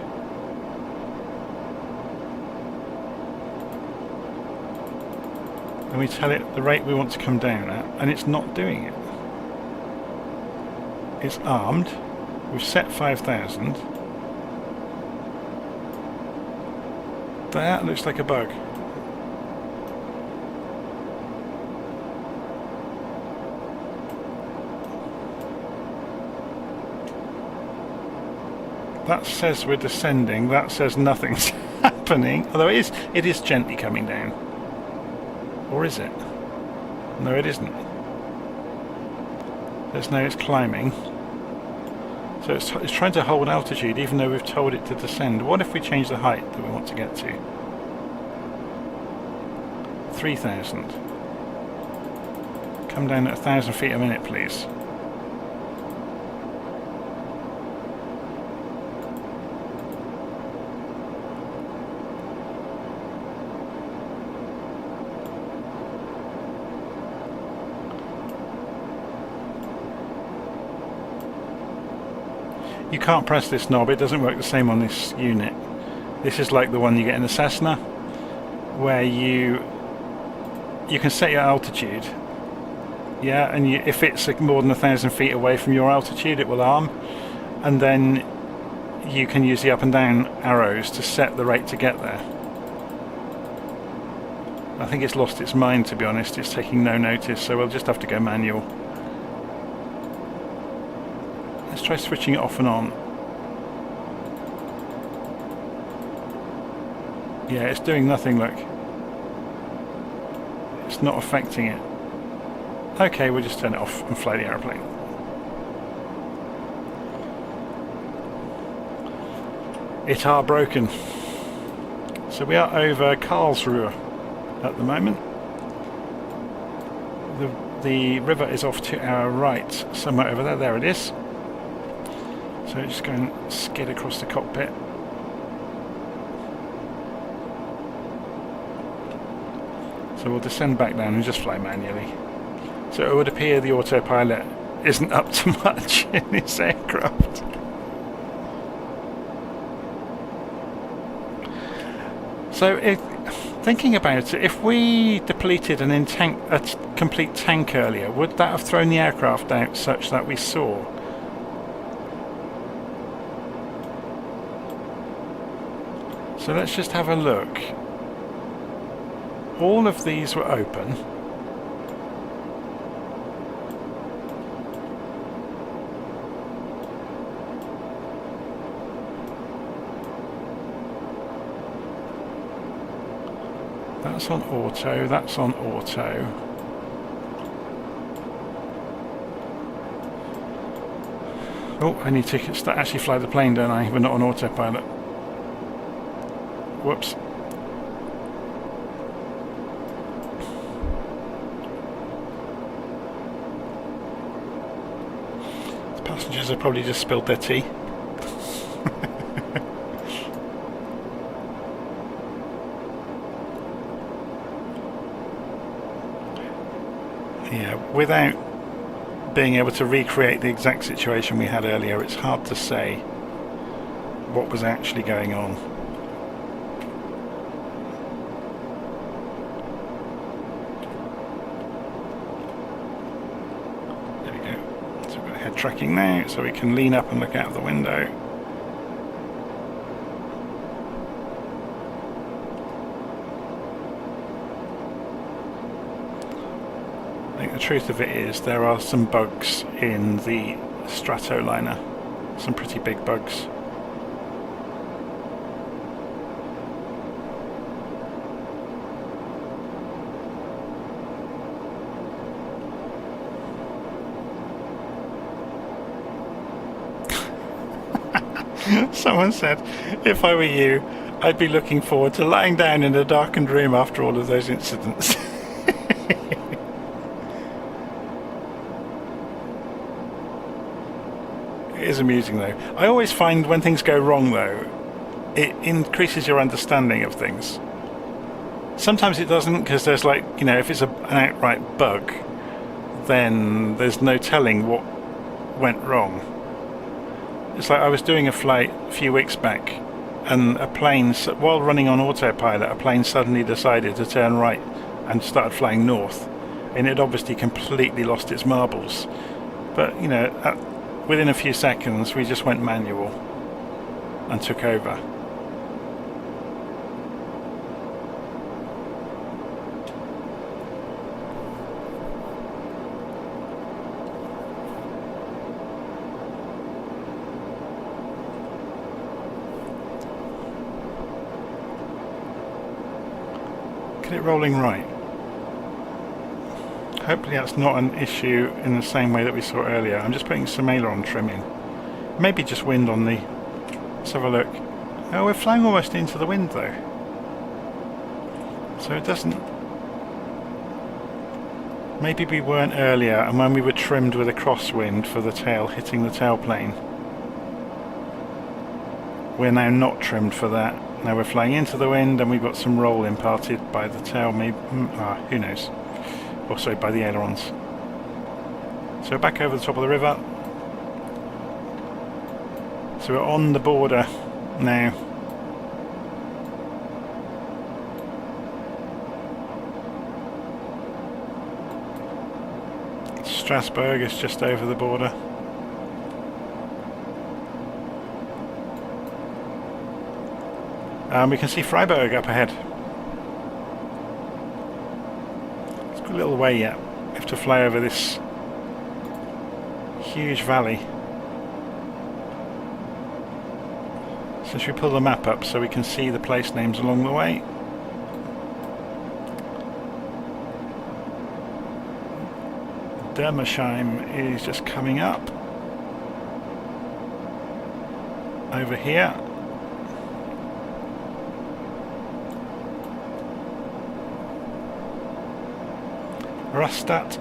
Speaker 1: And we tell it the rate we want to come down at, and it's not doing it. It's armed. We've set 5,000. That looks like a bug. That says we're descending. That says nothing's happening. Although it is gently coming down. Or is it? No, it isn't. There's no, it's climbing. So it's trying to hold altitude even though we've told it to descend. What if we change the height that we want to get to? 3,000. Come down at 1,000 feet a minute, please. You can't press this knob, it doesn't work the same on this unit. This is like the one you get in the Cessna, where you can set your altitude, yeah, and if it's more than 1,000 feet away from your altitude it will arm, and then you can use the up and down arrows to set the rate to get there. I think it's lost its mind, to be honest. It's taking no notice, so we'll just have to go manual. Let's try switching it off and on. Yeah, it's doing nothing, look. It's not affecting it. Okay, we'll just turn it off and fly the aeroplane. It are broken. So we are over Karlsruhe at the moment. The river is off to our right, somewhere over there. There it is. So just go and skid across the cockpit. So we'll descend back down and just fly manually. So it would appear the autopilot isn't up to much in this aircraft. So thinking about it, if we depleted a complete tank earlier, would that have thrown the aircraft out such that we saw? So let's just have a look. All of these were open. That's on auto, that's on auto. Oh, I need to actually fly the plane, don't I? We're not on autopilot. Whoops. The passengers have probably just spilled their tea. Yeah, without being able to recreate the exact situation we had earlier, it's hard to say what was actually going on. Tracking now, so we can lean up and look out the window. I think the truth of it is there are some bugs in the Stratoliner, some pretty big bugs. Someone said, if I were you, I'd be looking forward to lying down in a darkened room after all of those incidents. It is amusing though. I always find when things go wrong though, it increases your understanding of things. Sometimes it doesn't, because there's like, you know, if it's an outright bug, then there's no telling what went wrong. It's like I was doing a flight a few weeks back, and a plane, while running on autopilot, a plane suddenly decided to turn right and started flying north, and it obviously completely lost its marbles. But you know, within a few seconds we just went manual and took over. Get it rolling right. Hopefully that's not an issue in the same way that we saw earlier. I'm just putting some aileron trim in. Maybe just wind on the... Let's have a look. Oh, we're flying almost into the wind though. So it doesn't... Maybe we weren't earlier, and when we were trimmed with a crosswind for the tail hitting the tailplane. We're now not trimmed for that. Now we're flying into the wind, and we've got some roll imparted by the tail, maybe, who knows. Also by the ailerons. So we're back over the top of the river. So we're on the border now. Strasbourg is just over the border. We can see Freiburg up ahead. It's got a little way yet. We have to fly over this huge valley. So should we pull the map up so we can see the place names along the way? Dermersheim is just coming up. Over here. Rastatt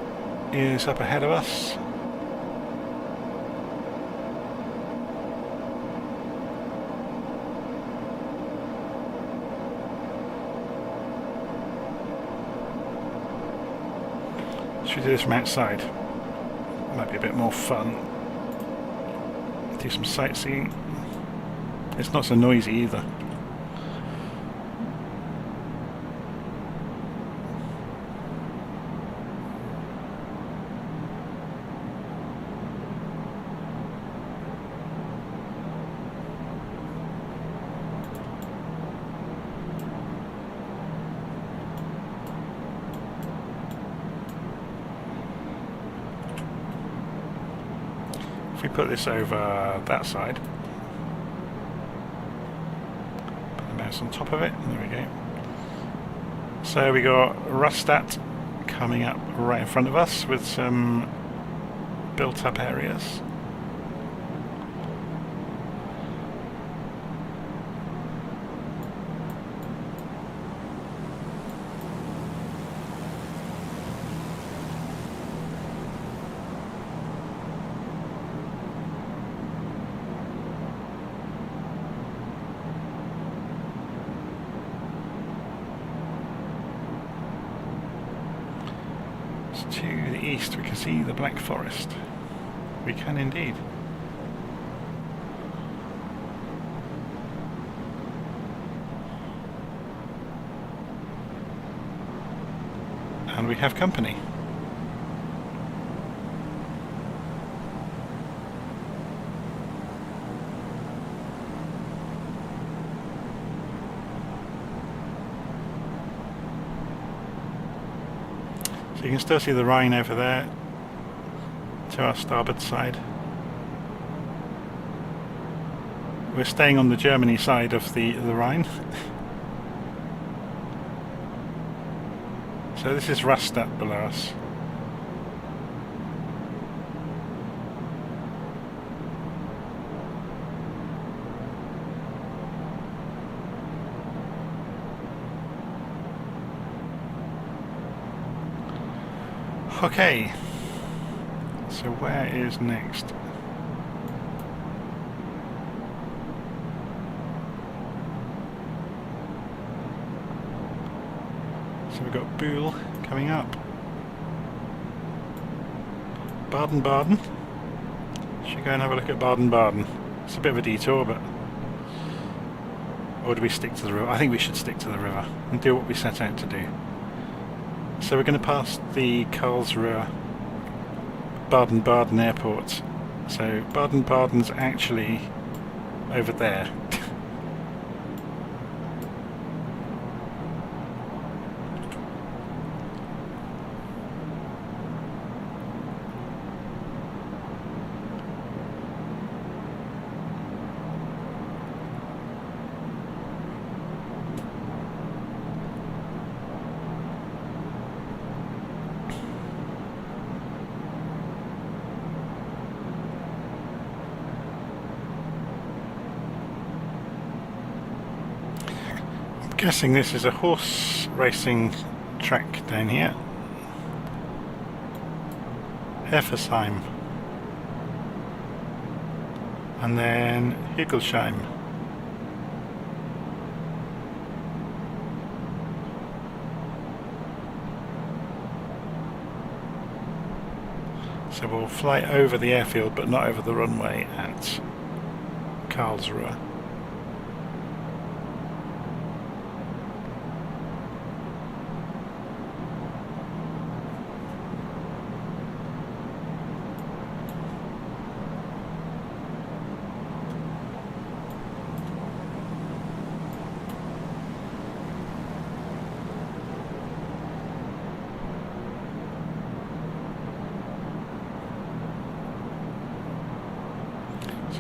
Speaker 1: is up ahead of us. Should we do this from outside? Might be a bit more fun. Do some sightseeing. It's not so noisy either. If we put this over that side, put the mouse on top of it, there we go. So we got Rastatt coming up right in front of us with some built up areas. To the east we can see the Black Forest. We can indeed. And we have company. So you can still see the Rhine over there to our starboard side. We're staying on the Germany side of the Rhine. So this is Rastatt below us. Okay, so where is next? So we've got Buhl coming up. Baden-Baden. Should we go and have a look at Baden-Baden? It's a bit of a detour, but... Or do we stick to the river? I think we should stick to the river and do what we set out to do. So we're going to pass the Karlsruhe Baden-Baden airport. So Baden-Baden's actually over there. Guessing this is a horse racing track down here. Heffersheim. And then Hügelsheim. So we'll fly over the airfield but not over the runway at Karlsruhe.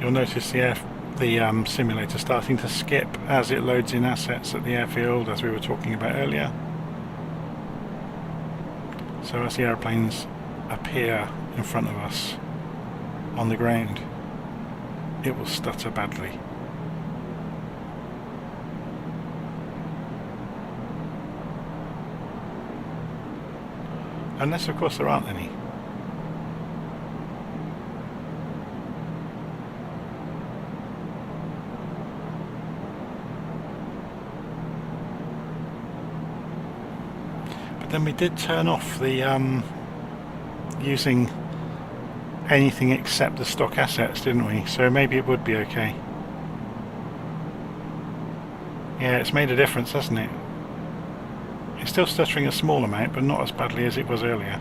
Speaker 1: You'll notice the simulator starting to skip as it loads in assets at the airfield, as we were talking about earlier. So as the aeroplanes appear in front of us on the ground, it will stutter badly. Unless, of course, there aren't any. Then we did turn off the using anything except the stock assets, didn't we? So maybe it would be okay. Yeah, it's made a difference, hasn't it? It's still stuttering a small amount, but not as badly as it was earlier.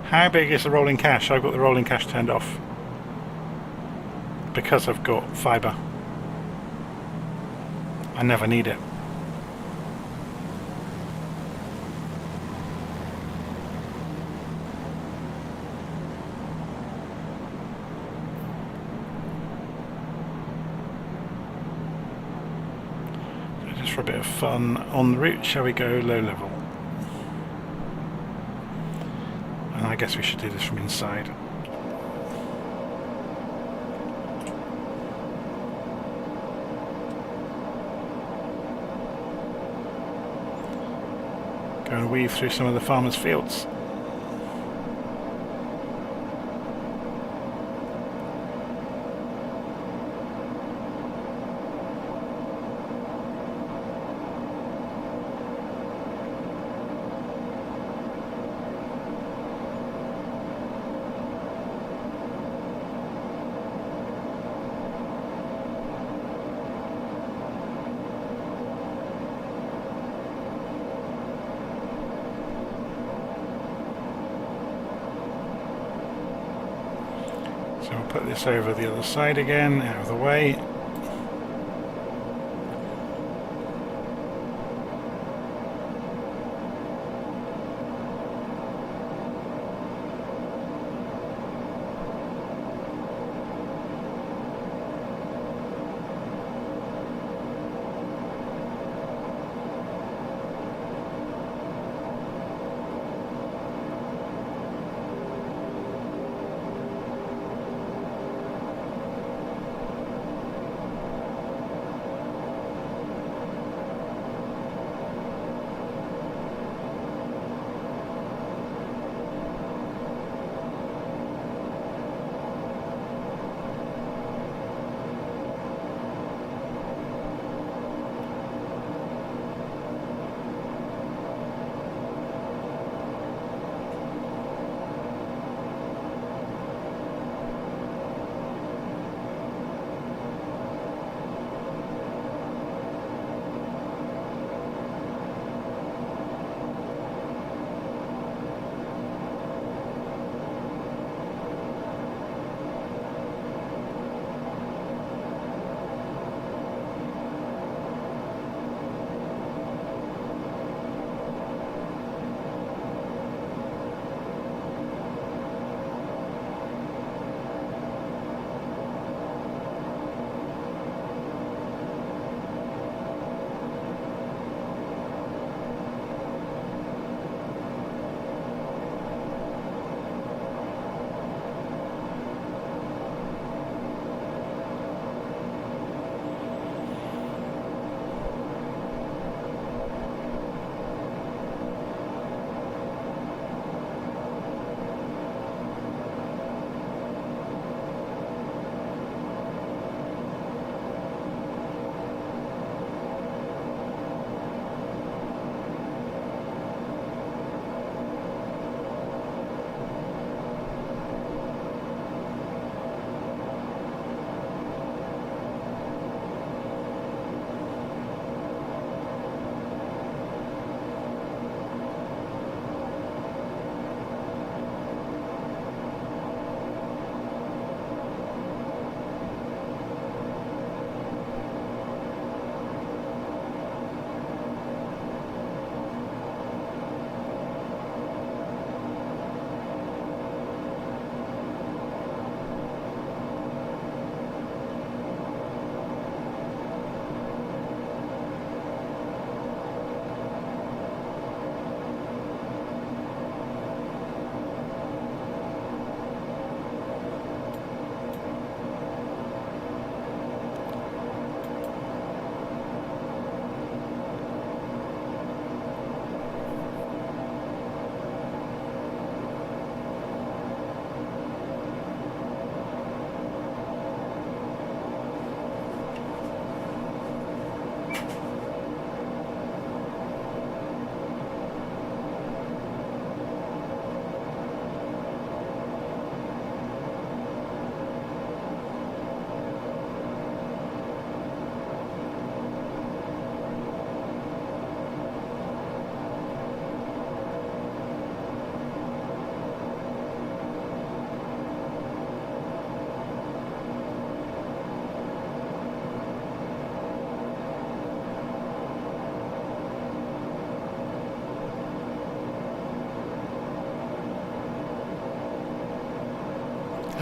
Speaker 1: How big is the rolling cache? I've got the rolling cache turned off because I've got fibre. I never need it. So just for a bit of fun on the route, shall we go low level? I guess we should do this from inside. Go and weave through some of the farmers' fields. So we'll put this over the other side again, out of the way.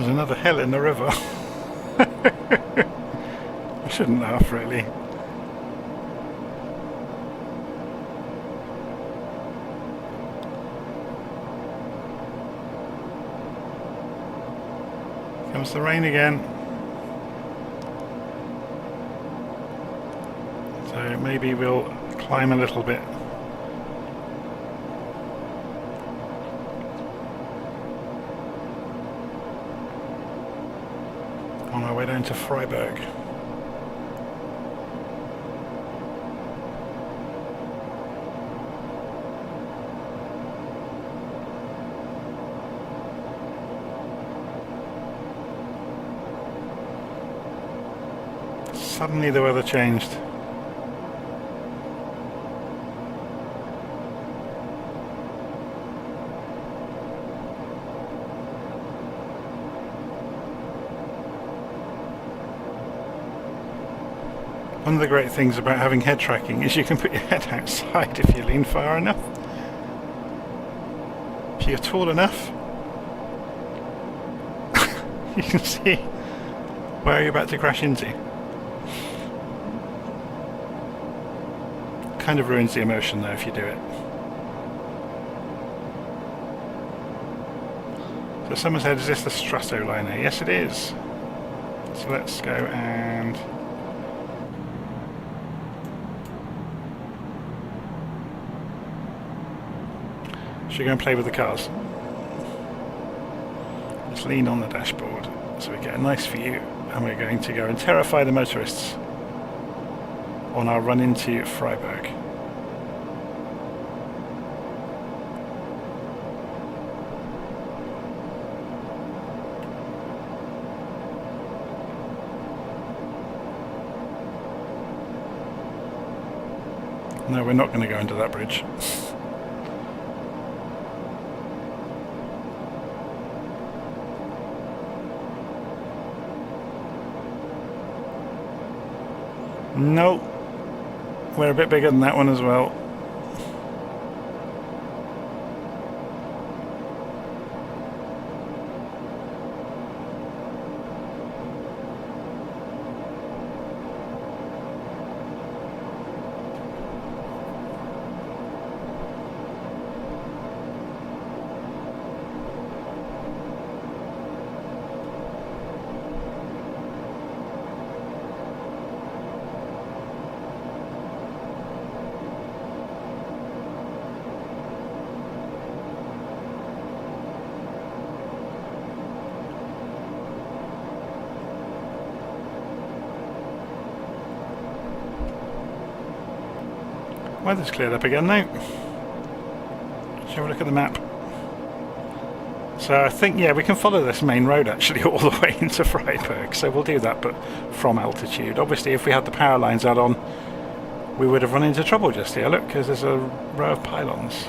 Speaker 1: another hill in the river. I shouldn't laugh, really. Comes the rain again. So maybe we'll climb a little bit. On our way down to Freiburg. Suddenly the weather changed. One of the great things about having head tracking is you can put your head outside if you lean far enough. If you're tall enough, you can see where you're about to crash into. Kind of ruins the emotion though if you do it. So someone said, is this the Stratoliner? Yes it is. So let's go and should we go and play with the cars? Let's lean on the dashboard so we get a nice view, and we're going to go and terrify the motorists on our run into Freiburg. No, we're not going to go under that bridge. No, we're a bit bigger than that one as well. Weather's cleared up again now. Let's have a look at the map. So I think, yeah, we can follow this main road actually all the way into Freiburg. So we'll do that, but from altitude. Obviously, if we had the power lines out on, we would have run into trouble just here. Look, because there's a row of pylons.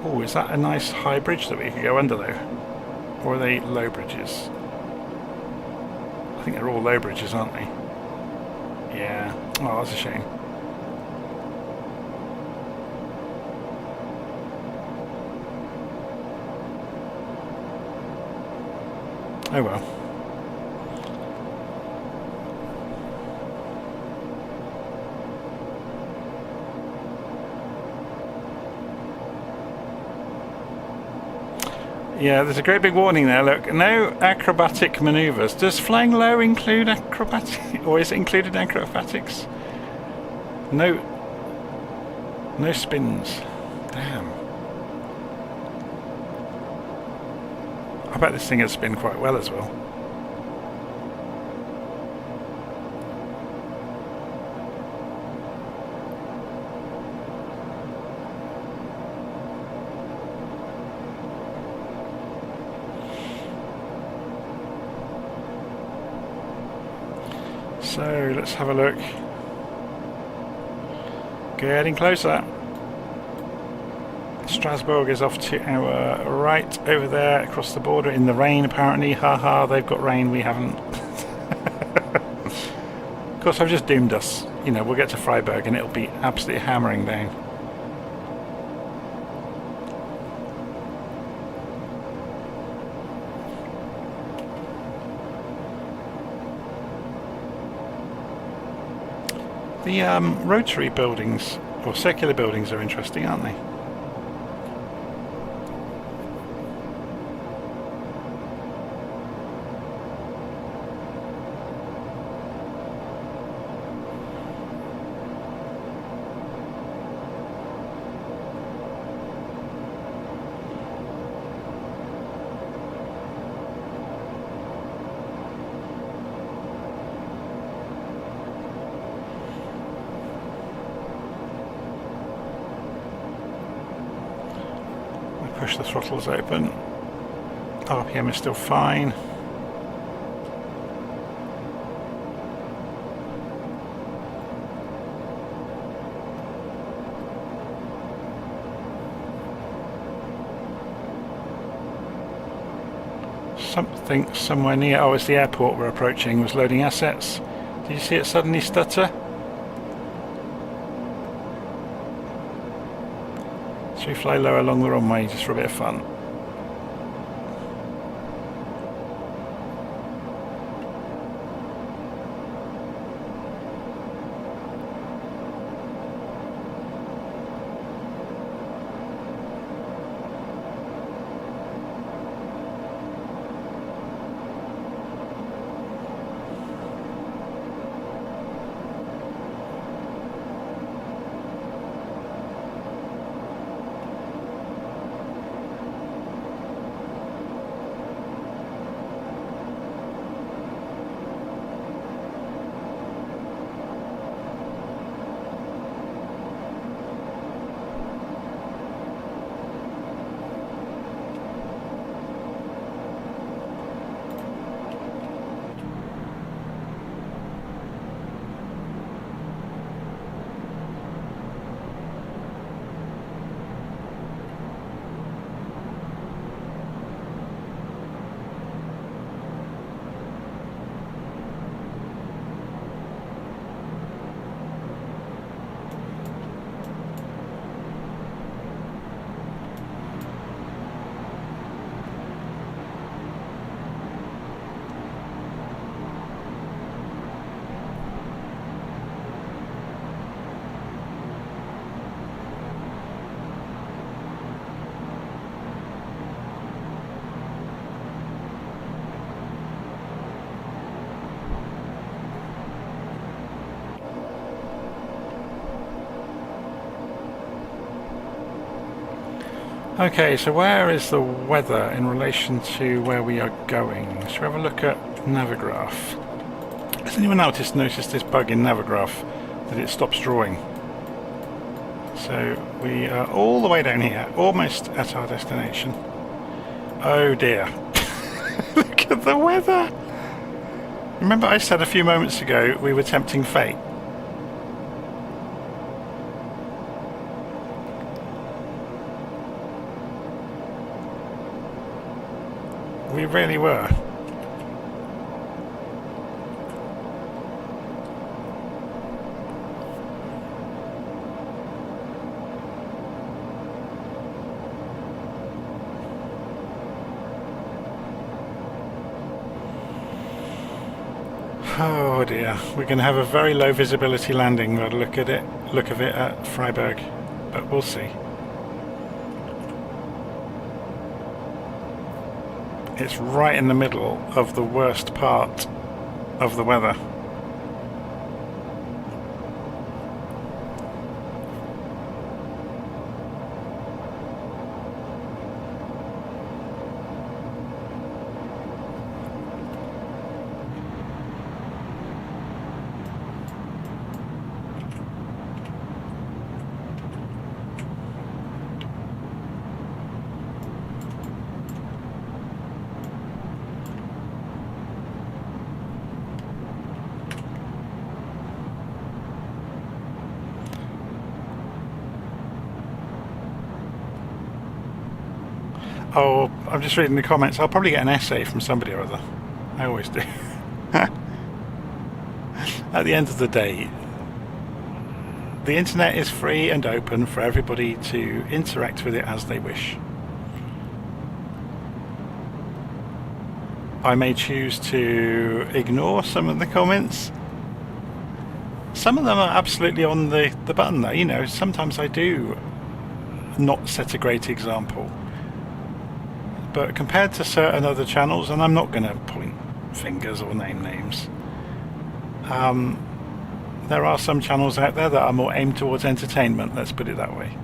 Speaker 1: Oh, is that a nice high bridge that we could go under though? Or are they low bridges? I think they're all low bridges, aren't they? Yeah. Oh, that's a shame. Oh well. Yeah, there's a great big warning there, look. No acrobatic manoeuvres. Does flying low include acrobatic, or is it included in acrobatics? No spins. Damn. I bet this thing has spin quite well as well. So let's have a look. Getting closer. Strasbourg is off to our right over there across the border in the rain apparently. Haha, they've got rain, we haven't. Of course I've just doomed us. You know, we'll get to Freiburg and it'll be absolutely hammering down. The rotary buildings, or circular buildings, are interesting, aren't they? Push the throttles open. RPM is still fine. Something somewhere near, oh, it's the airport we're approaching, was loading assets. Did you see it suddenly stutter? Should we fly lower along the runway just for a bit of fun? Okay, so where is the weather in relation to where we are going? Shall we have a look at Navigraph? Has anyone noticed this bug in Navigraph, that it stops drawing? So we are all the way down here, almost at our destination. Oh dear. Look at the weather! Remember I said a few moments ago we were tempting fate? We really were. Oh dear, we're going to have a very low visibility landing by the look of it at Freiburg, but we'll see. It's right in the middle of the worst part of the weather. Oh, I'm just reading the comments. I'll probably get an essay from somebody or other. I always do. At the end of the day, the internet is free and open for everybody to interact with it as they wish. I may choose to ignore some of the comments, Some of them are absolutely on the button though, you know, sometimes I do not set a great example. But compared to certain other channels, and I'm not going to point fingers or name names, there are some channels out there that are more aimed towards entertainment, let's put it that way.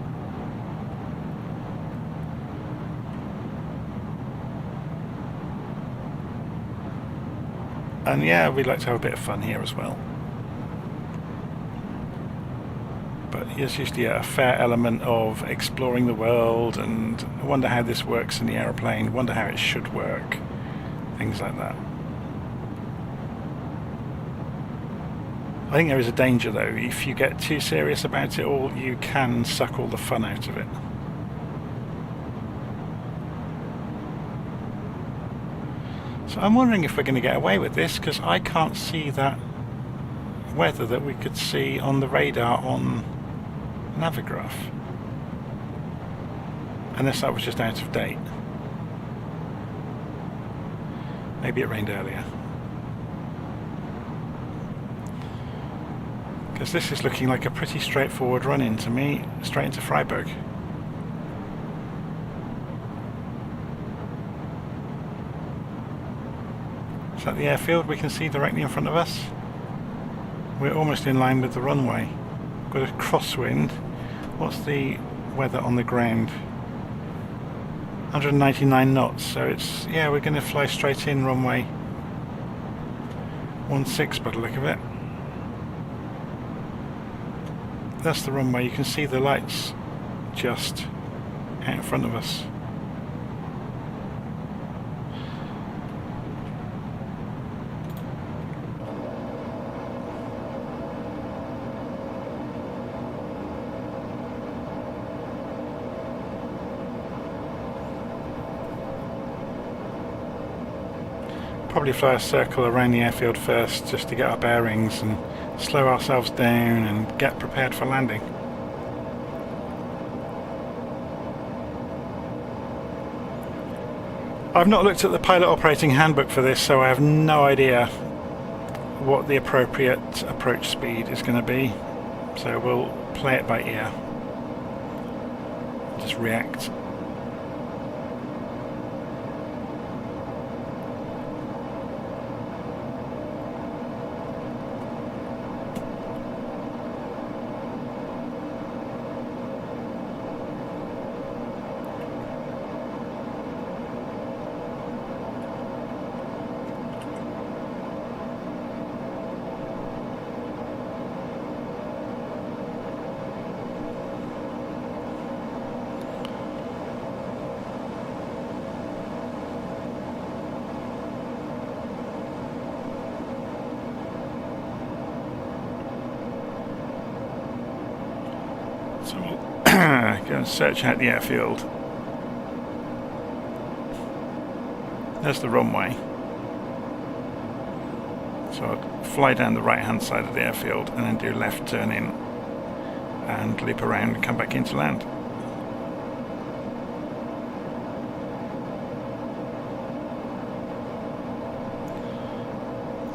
Speaker 1: And yeah, we like to have a bit of fun here as well. But there's usually a fair element of exploring the world, and I wonder how this works in the aeroplane, wonder how it should work, things like that. I think there is a danger though, if you get too serious about it all, you can suck all the fun out of it. So I'm wondering if we're going to get away with this, because I can't see that weather that we could see on the radar on Navigraph. Unless that was just out of date. Maybe it rained earlier. Because this is looking like a pretty straightforward run-in to me, straight into Freiburg. Is that the airfield we can see directly in front of us? We're almost in line with the runway. Got a crosswind. What's the weather on the ground? 199 knots, so it's, yeah, we're going to fly straight in runway 16 by the look of it. That's the runway. You can see the lights just out in front of us. Probably fly a circle around the airfield first just to get our bearings and slow ourselves down and get prepared for landing. I've not looked at the pilot operating handbook for this, so I have no idea what the appropriate approach speed is going to be, so we'll play it by ear, just react. So we'll go and search out the airfield. There's the runway. So I'll fly down the right hand side of the airfield and then do left turn in and loop around and come back into land.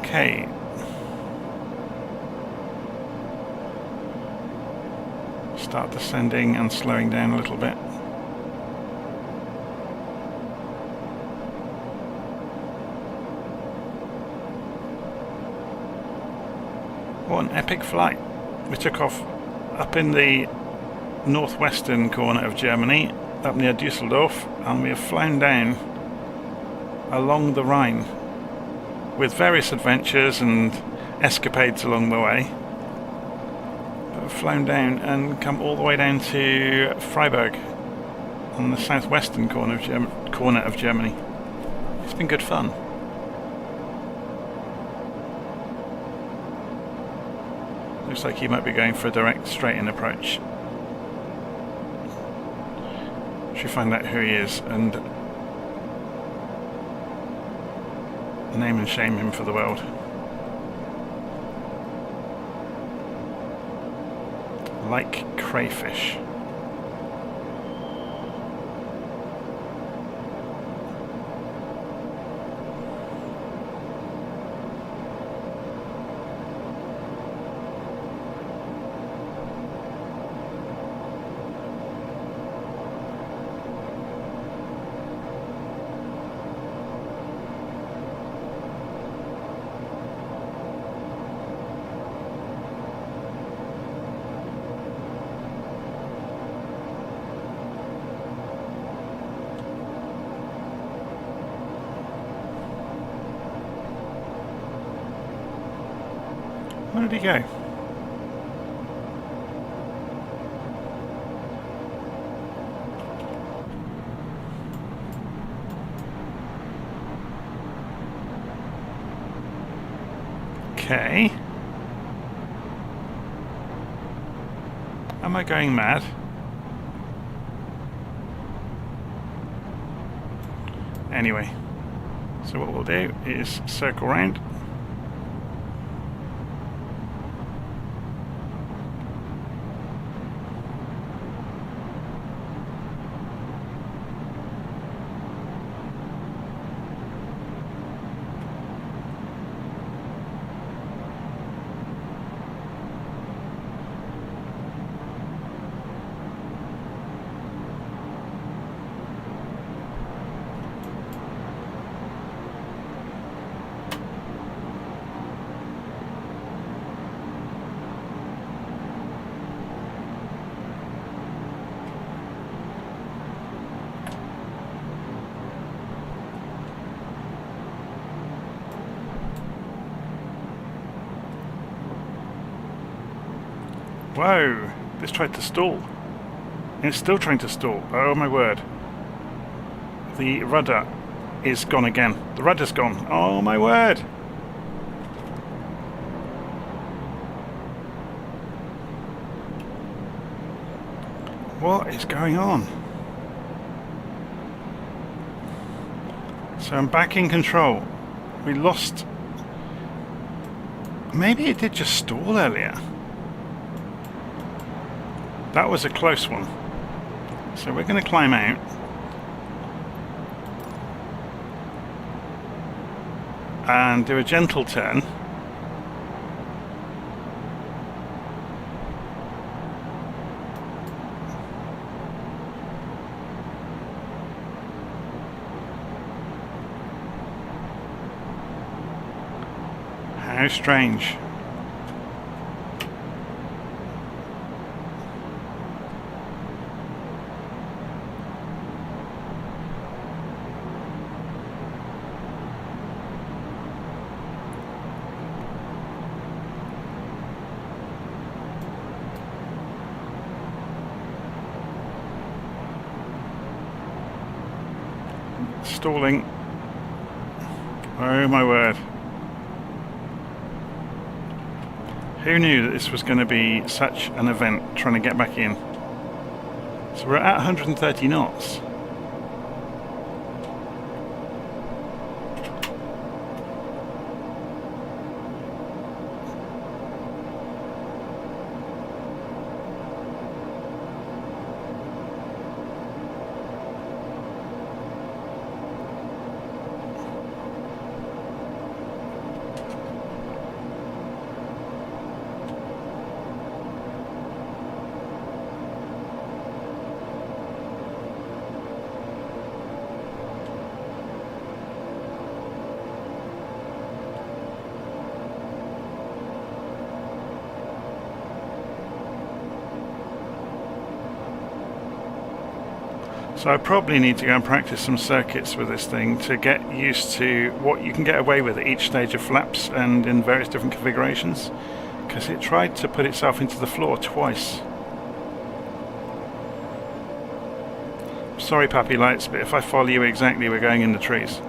Speaker 1: Okay. Start descending and slowing down a little bit. What an epic flight. We took off up in the northwestern corner of Germany, up near Düsseldorf, and we have flown down along the Rhine with various adventures and escapades along the way. Flown down and come all the way down to Freiburg on the southwestern corner of Germany. It's been good fun. Looks like he might be going for a direct straight-in approach. Should find out who he is and name and shame him for the world. Like crayfish. Where did he go? Okay. Am I going mad? Anyway, so what we'll do is circle round. Whoa, this tried to stall. And it's still trying to stall. Oh my word. The rudder is gone again. The rudder's gone. Oh my word. What is going on? So I'm back in control. We lost... Maybe it did just stall earlier. That was a close one. So we're going to climb out. And do a gentle turn. How strange. Stalling. Oh my word. Who knew that this was going to be such an event, trying to get back in? So we're at 130 knots. So I probably need to go and practice some circuits with this thing to get used to what you can get away with at each stage of flaps and in various different configurations, because it tried to put itself into the floor twice. Sorry Puppy Lights, but if I follow you exactly, we're going in the trees.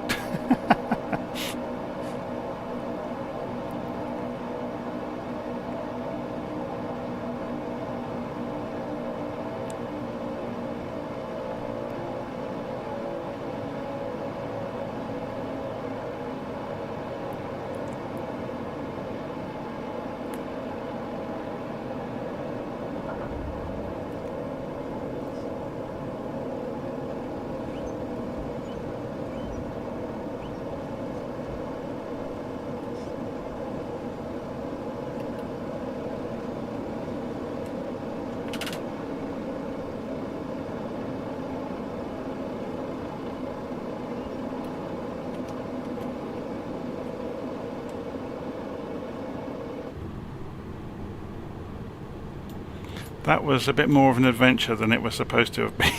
Speaker 1: That was a bit more of an adventure than it was supposed to have been.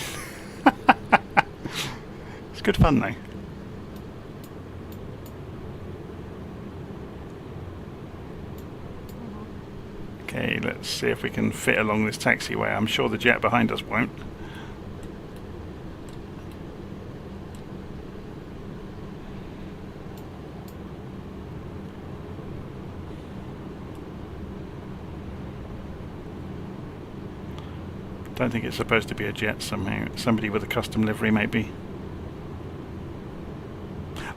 Speaker 1: It's good fun though. see if we can fit along this taxiway. I'm sure the jet behind us won't. Don't think it's supposed to be a jet somehow. Somebody with a custom livery maybe.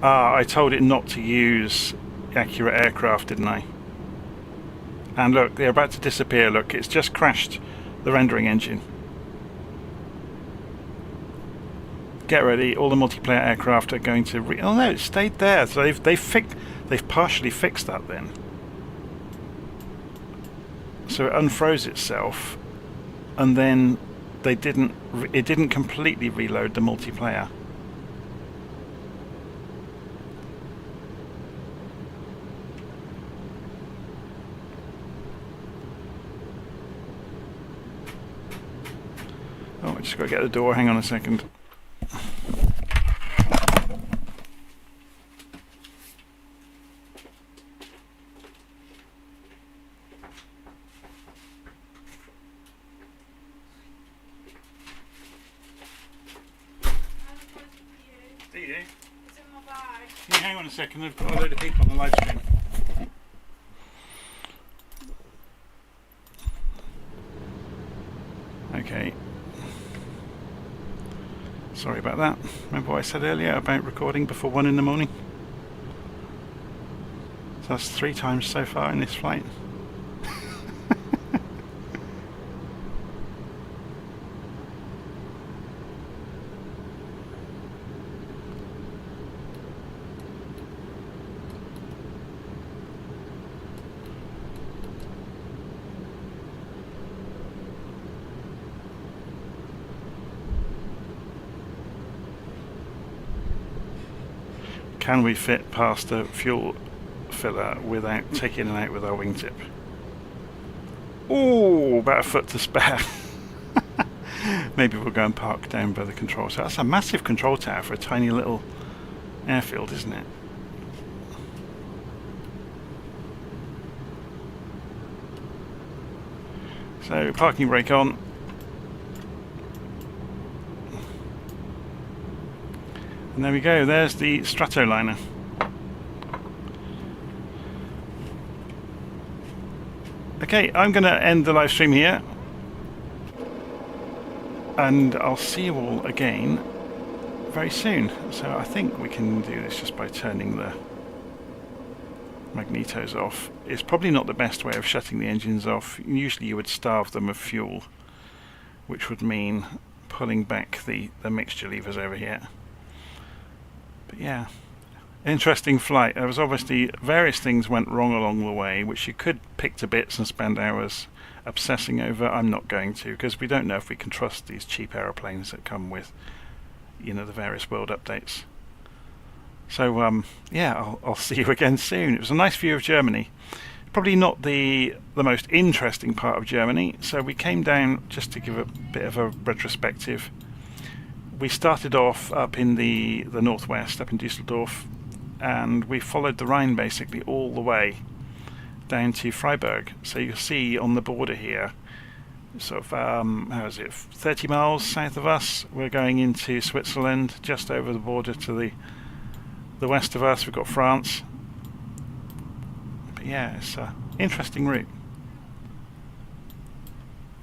Speaker 1: Ah, I told it not to use accurate aircraft, didn't I? And look, they're about to disappear. Look, it's just crashed the rendering engine. Get ready, all the multiplayer aircraft are going to oh no, it stayed there. So they've partially fixed that then. So it unfroze itself, and then it didn't completely reload the multiplayer. Oh, I just got to get the door. Hang on a second. Do you?
Speaker 4: It's in my bag.
Speaker 1: Yeah, hang on a second. I've got a load of people on the live stream. Okay. Sorry about that. Remember what I said earlier about recording before 1 in the morning? So that's 3 times so far in this flight. Can we fit past the fuel filler without taking it out with our wingtip? Ooh, about a foot to spare. Maybe we'll go and park down by the control tower. That's a massive control tower for a tiny little airfield, isn't it? So, parking brake on. And there we go, there's the Stratoliner. Okay, I'm going to end the live stream here. And I'll see you all again very soon. So I think we can do this just by turning the magnetos off. It's probably not the best way of shutting the engines off. Usually you would starve them of fuel, which would mean pulling back the mixture levers over here. But yeah, interesting flight. There was obviously various things went wrong along the way, which you could pick to bits and spend hours obsessing over. I'm not going to, because we don't know if we can trust these cheap aeroplanes that come with, you know, the various world updates. So yeah, I'll see you again soon. It was a nice view of Germany. Probably not the most interesting part of Germany. So we came down, just to give a bit of a retrospective. We started off up in the northwest, up in Düsseldorf, and we followed the Rhine basically all the way down to Freiburg. So you'll see on the border here, sort of, how is it, 30 miles south of us, we're going into Switzerland. Just over the border to the west of us, we've got France. But yeah, it's an interesting route.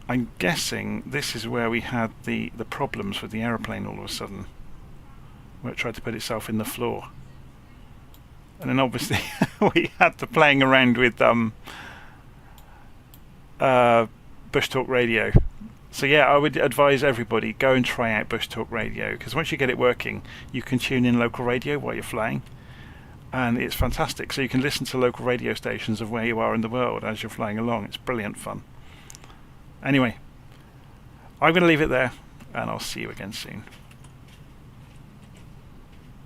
Speaker 1: I'm guessing this is where we had the problems with the aeroplane all of a sudden, where it tried to put itself in the floor. And then obviously we had the playing around with Bush Talk Radio. So yeah, I would advise everybody, go and try out Bush Talk Radio, because once you get it working, you can tune in local radio while you're flying, and it's fantastic. So you can listen to local radio stations of where you are in the world as you're flying along. It's brilliant fun. Anyway, I'm going to leave it there, and I'll see you again soon.